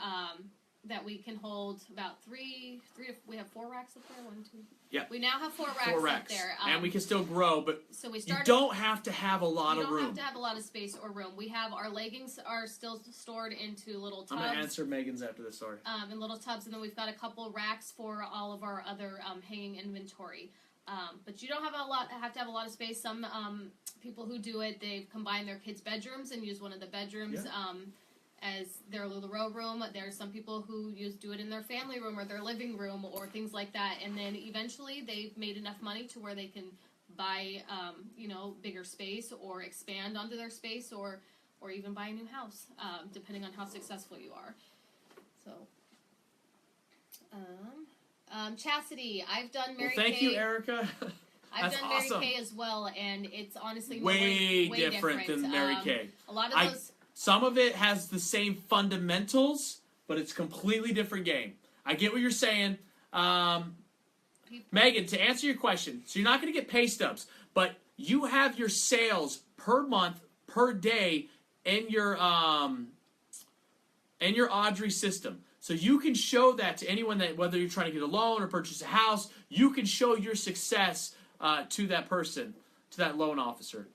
that we can hold about three. We have 4 racks up there. 1, 2. Yeah. We now have 4 racks, 4 racks. up there. And we can still grow, but so we you started, don't have to have a lot of room. You don't have to have a lot of space or room. We have our leggings are still stored into little tubs. I'm going to answer Megan's after this, sorry. In little tubs, and then we've got a couple racks for all of our other hanging inventory. But you don't have to have a lot of space. Some people who do it, they combine their kids' bedrooms and use one of the bedrooms as their LuLaRoe room. There's some people who do it in their family room or their living room or things like that. And then eventually they've made enough money to where they can buy, bigger space or expand onto their space or even buy a new house, depending on how successful you are. So, Chastity, I've done Mary Kay. Well, thank you, Erica. I've done Mary awesome. Kay as well, and it's honestly way different than Mary Kay. A lot of those. Some of it has the same fundamentals, but it's a completely different game. I get what you're saying. Megan, to answer your question, so you're not going to get pay stubs, but you have your sales per month, per day in your Audrey system. So you can show that to anyone that, whether you're trying to get a loan or purchase a house, you can show your success to that person, to that loan officer.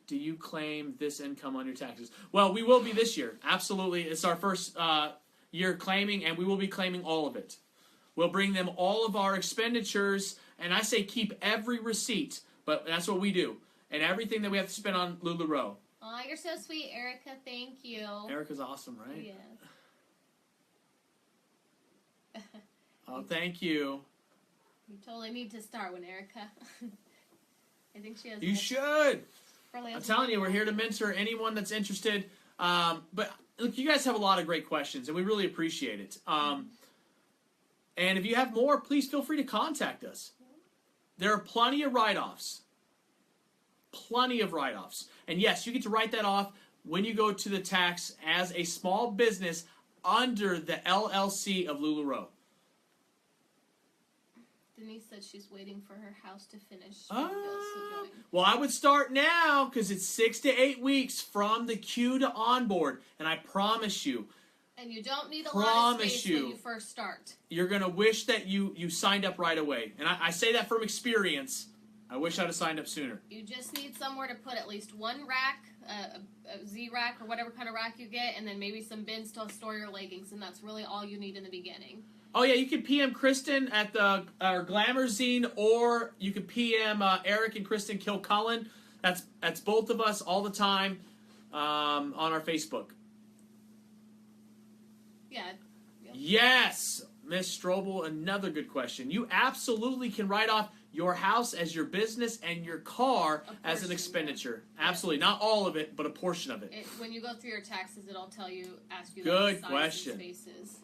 Do you claim this income on your taxes? Well, we will be this year. Absolutely. It's our first year claiming, and we will be claiming all of it. We'll bring them all of our expenditures, and I say keep every receipt, but that's what we do. And everything that we have to spend on LuLaRoe. Oh, you're so sweet, Erica. Thank you. Erica's awesome, right? Yes. Oh, thank you. You totally need to start one, Erica. I think she has. You should. Probably I'm telling you, we're here to mentor anyone that's interested. But look, you guys have a lot of great questions, and we really appreciate it. And if you have more, please feel free to contact us. There are plenty of write-offs. Plenty of write-offs. And yes, you get to write that off when you go to the tax as a small business under the LLC of LuLaRoe. Denise said she's waiting for her house to finish. Well, I would start now because it's 6 to 8 weeks from the queue to onboard. And I promise you. And you don't need a lot of space when you first start. You're going to wish that you signed up right away. And I say that from experience. I wish I'd have signed up sooner. You just need somewhere to put at least one rack, a Z rack or whatever kind of rack you get, and then maybe some bins to store your leggings, and that's really all you need in the beginning. Oh yeah, you can PM Kristen at our Glamour Zine, or you can PM Eric and Kristen Kilcullen. That's both of us all the time on our Facebook. Yeah. Yes, Miss Strobel, another good question. You absolutely can write off your house as your business and your car as an expenditure. Yeah. Absolutely. Not all of it, but a portion of it. When you go through your taxes, it'll ask you good the question. Spaces.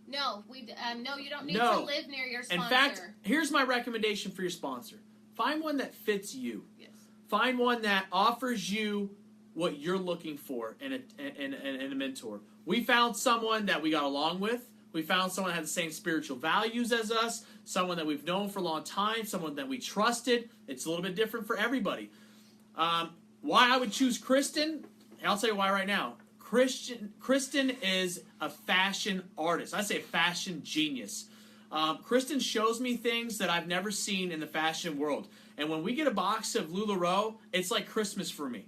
No, you don't need to live near your sponsor. In fact, here's my recommendation for your sponsor. Find one that fits you. Yes. Find one that offers you what you're looking for in a mentor. We found someone that we got along with. We found someone that had the same spiritual values as us, someone that we've known for a long time, someone that we trusted. It's a little bit different for everybody. Why I would choose Kristen, I'll tell you why right now. Kristen is a fashion artist. I say fashion genius. Kristen shows me things that I've never seen in the fashion world. And when we get a box of LuLaRoe, it's like Christmas for me.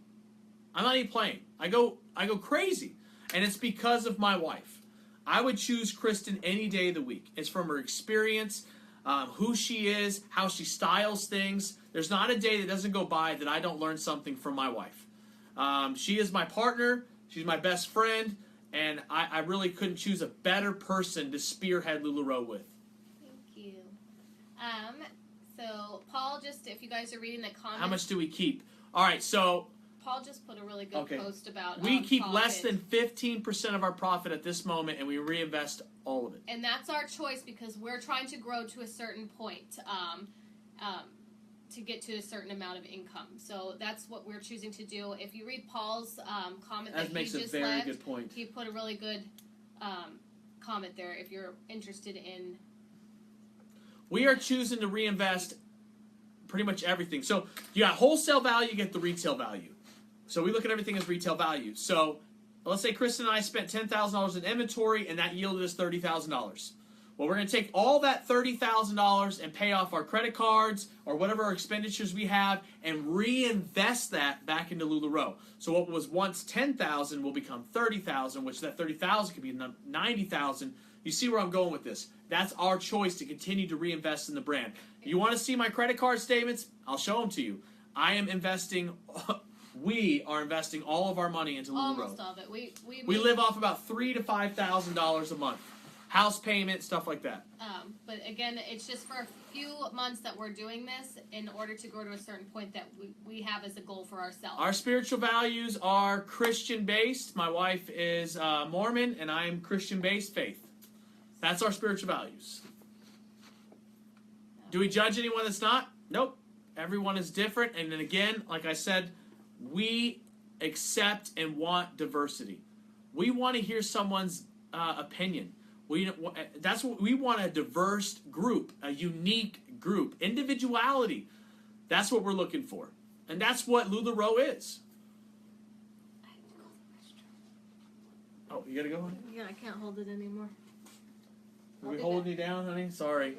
I'm not even playing. I go crazy. And it's because of my wife. I would choose Kristen any day of the week. It's from her experience, who she is, how she styles things. There's not a day that doesn't go by that I don't learn something from my wife. She is my partner. She's my best friend. And I really couldn't choose a better person to spearhead LuLaRoe with. Thank you. So Paul, just if you guys are reading the comments. How much do we keep? All right, so Paul just put a really good post about we keep profit. Less than 15% of our profit at this moment, and we reinvest all of it. And that's our choice because we're trying to grow to a certain point to get to a certain amount of income. So that's what we're choosing to do. If you read Paul's comment that he just left, very good point. He put a really good comment there if you're interested in. We are choosing to reinvest pretty much everything. So you got wholesale value, you get the retail value. So we look at everything as retail value. So let's say Kristen and I spent $10,000 in inventory, and that yielded us $30,000. Well, we're going to take all that $30,000 and pay off our credit cards or whatever expenditures we have and reinvest that back into LuLaRoe. So what was once $10,000 will become $30,000, which that $30,000 could be $90,000. You see where I'm going with this? That's our choice to continue to reinvest in the brand. You want to see my credit card statements? I'll show them to you. I am investing. We are investing all of our money into LuLaRoe. Almost all of it. We live off about $3,000 to $5,000 a month. House payment, stuff like that. But again, it's just for a few months that we're doing this in order to grow to a certain point that we have as a goal for ourselves. Our spiritual values are Christian-based. My wife is Mormon, and I am Christian-based faith. That's our spiritual values. Do we judge anyone that's not? Nope. Everyone is different. And then again, like I said, we accept and want diversity. We want to hear someone's opinion. That's what we want, a diverse group, a unique group, individuality. That's what we're looking for, and that's what LuLaRoe is. I have to go to the restroom. Oh, you gotta go, honey? Yeah, I can't hold it anymore. Are we holding you down, honey? Sorry.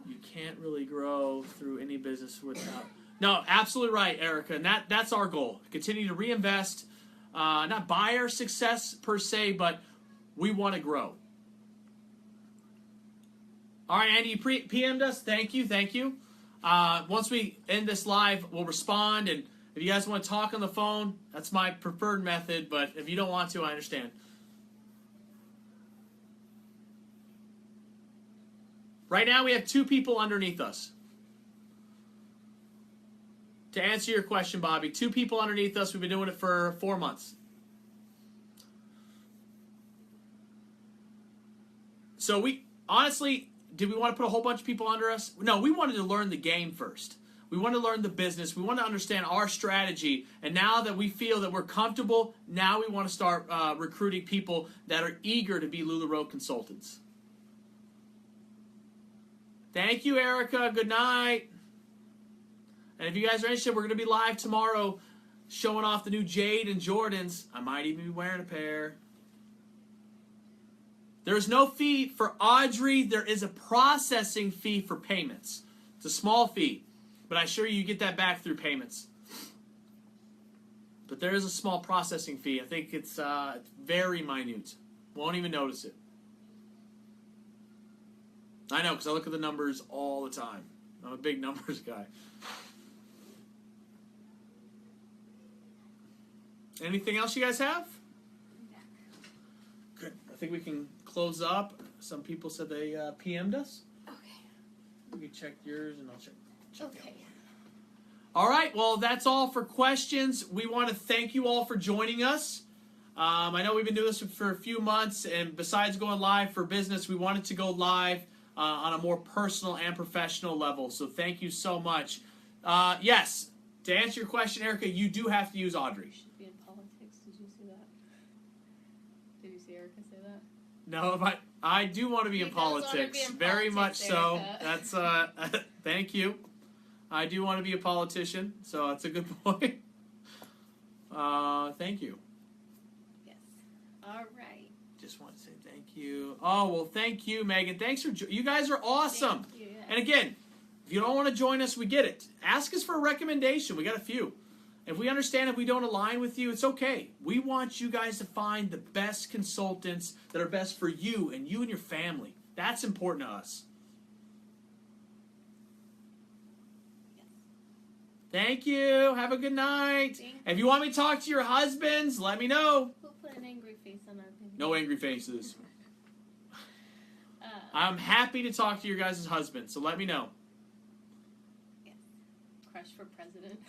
You can't really grow through any business without. No, absolutely right, Erica, and that's our goal. Continue to reinvest, not buy our success per se, but we want to grow. All right, Andy, you PM'd us. Thank you, thank you. Once we end this live, we'll respond. And if you guys want to talk on the phone, that's my preferred method. But if you don't want to, I understand. Right now, we have 2 people underneath us. To answer your question, Bobby, 2 people underneath us. We've been doing it for 4 months. So we, honestly, did we want to put a whole bunch of people under us? No, we wanted to learn the game first. We wanted to learn the business. We want to understand our strategy. And now that we feel that we're comfortable, now we want to start recruiting people that are eager to be LuLaRoe consultants. Thank you, Erica. Good night. And if you guys are interested, we're going to be live tomorrow showing off the new Jade and Jordans. I might even be wearing a pair. There's no fee for Audrey. There is a processing fee for payments. It's a small fee, but I assure you get that back through payments. But there is a small processing fee. I think it's very minute. Won't even notice it. I know, because I look at the numbers all the time. I'm a big numbers guy. Anything else you guys have? Good. I think we can close up. Some people said they PM'd us. Okay. We can check yours, and I'll check Okay. All right. Well, that's all for questions. We want to thank you all for joining us. I know we've been doing this for a few months, and besides going live for business, we wanted to go live on a more personal and professional level. So thank you so much. Yes, to answer your question, Erica, you do have to use Audrey. Should be in politics. Did you see that? Did you see Erica say that? No, but I do want to be in politics. Very much so. That's thank you. I do want to be a politician, so that's a good point. Thank you. Yes. All right. Just want to say thank you. Oh, well, thank you, Megan. Thanks for you guys are awesome. Thank you. Yeah. And again, if you don't want to join us, we get it. Ask us for a recommendation. We got a few. If we understand if we don't align with you, it's okay. We want you guys to find the best consultants that are best for you and your family. That's important to us. Yes. Thank you. Have a good night. If you want me to talk to your husbands, let me know. We'll put an angry face on our video. No angry faces. I'm happy to talk to your guys' husbands, so let me know. Yes. Crush for president.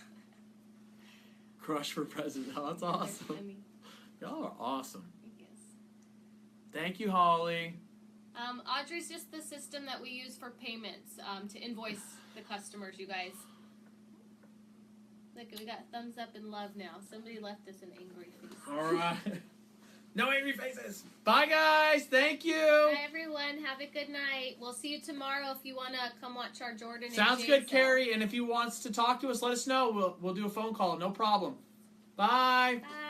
Crush for president. Oh, that's awesome. I mean, Y'all are awesome. yes. Thank you, Holly. Audrey's just the system that we use for payments to invoice the customers, you guys. Look, we got thumbs up and love now. Somebody left us an angry face. All right. No angry faces. Bye, guys. Thank you. Bye, everyone. Have a good night. We'll see you tomorrow if you want to come watch our Jordan. Sounds good, Carrie. And if you wants to talk to us, let us know. We'll do a phone call. No problem. Bye. Bye.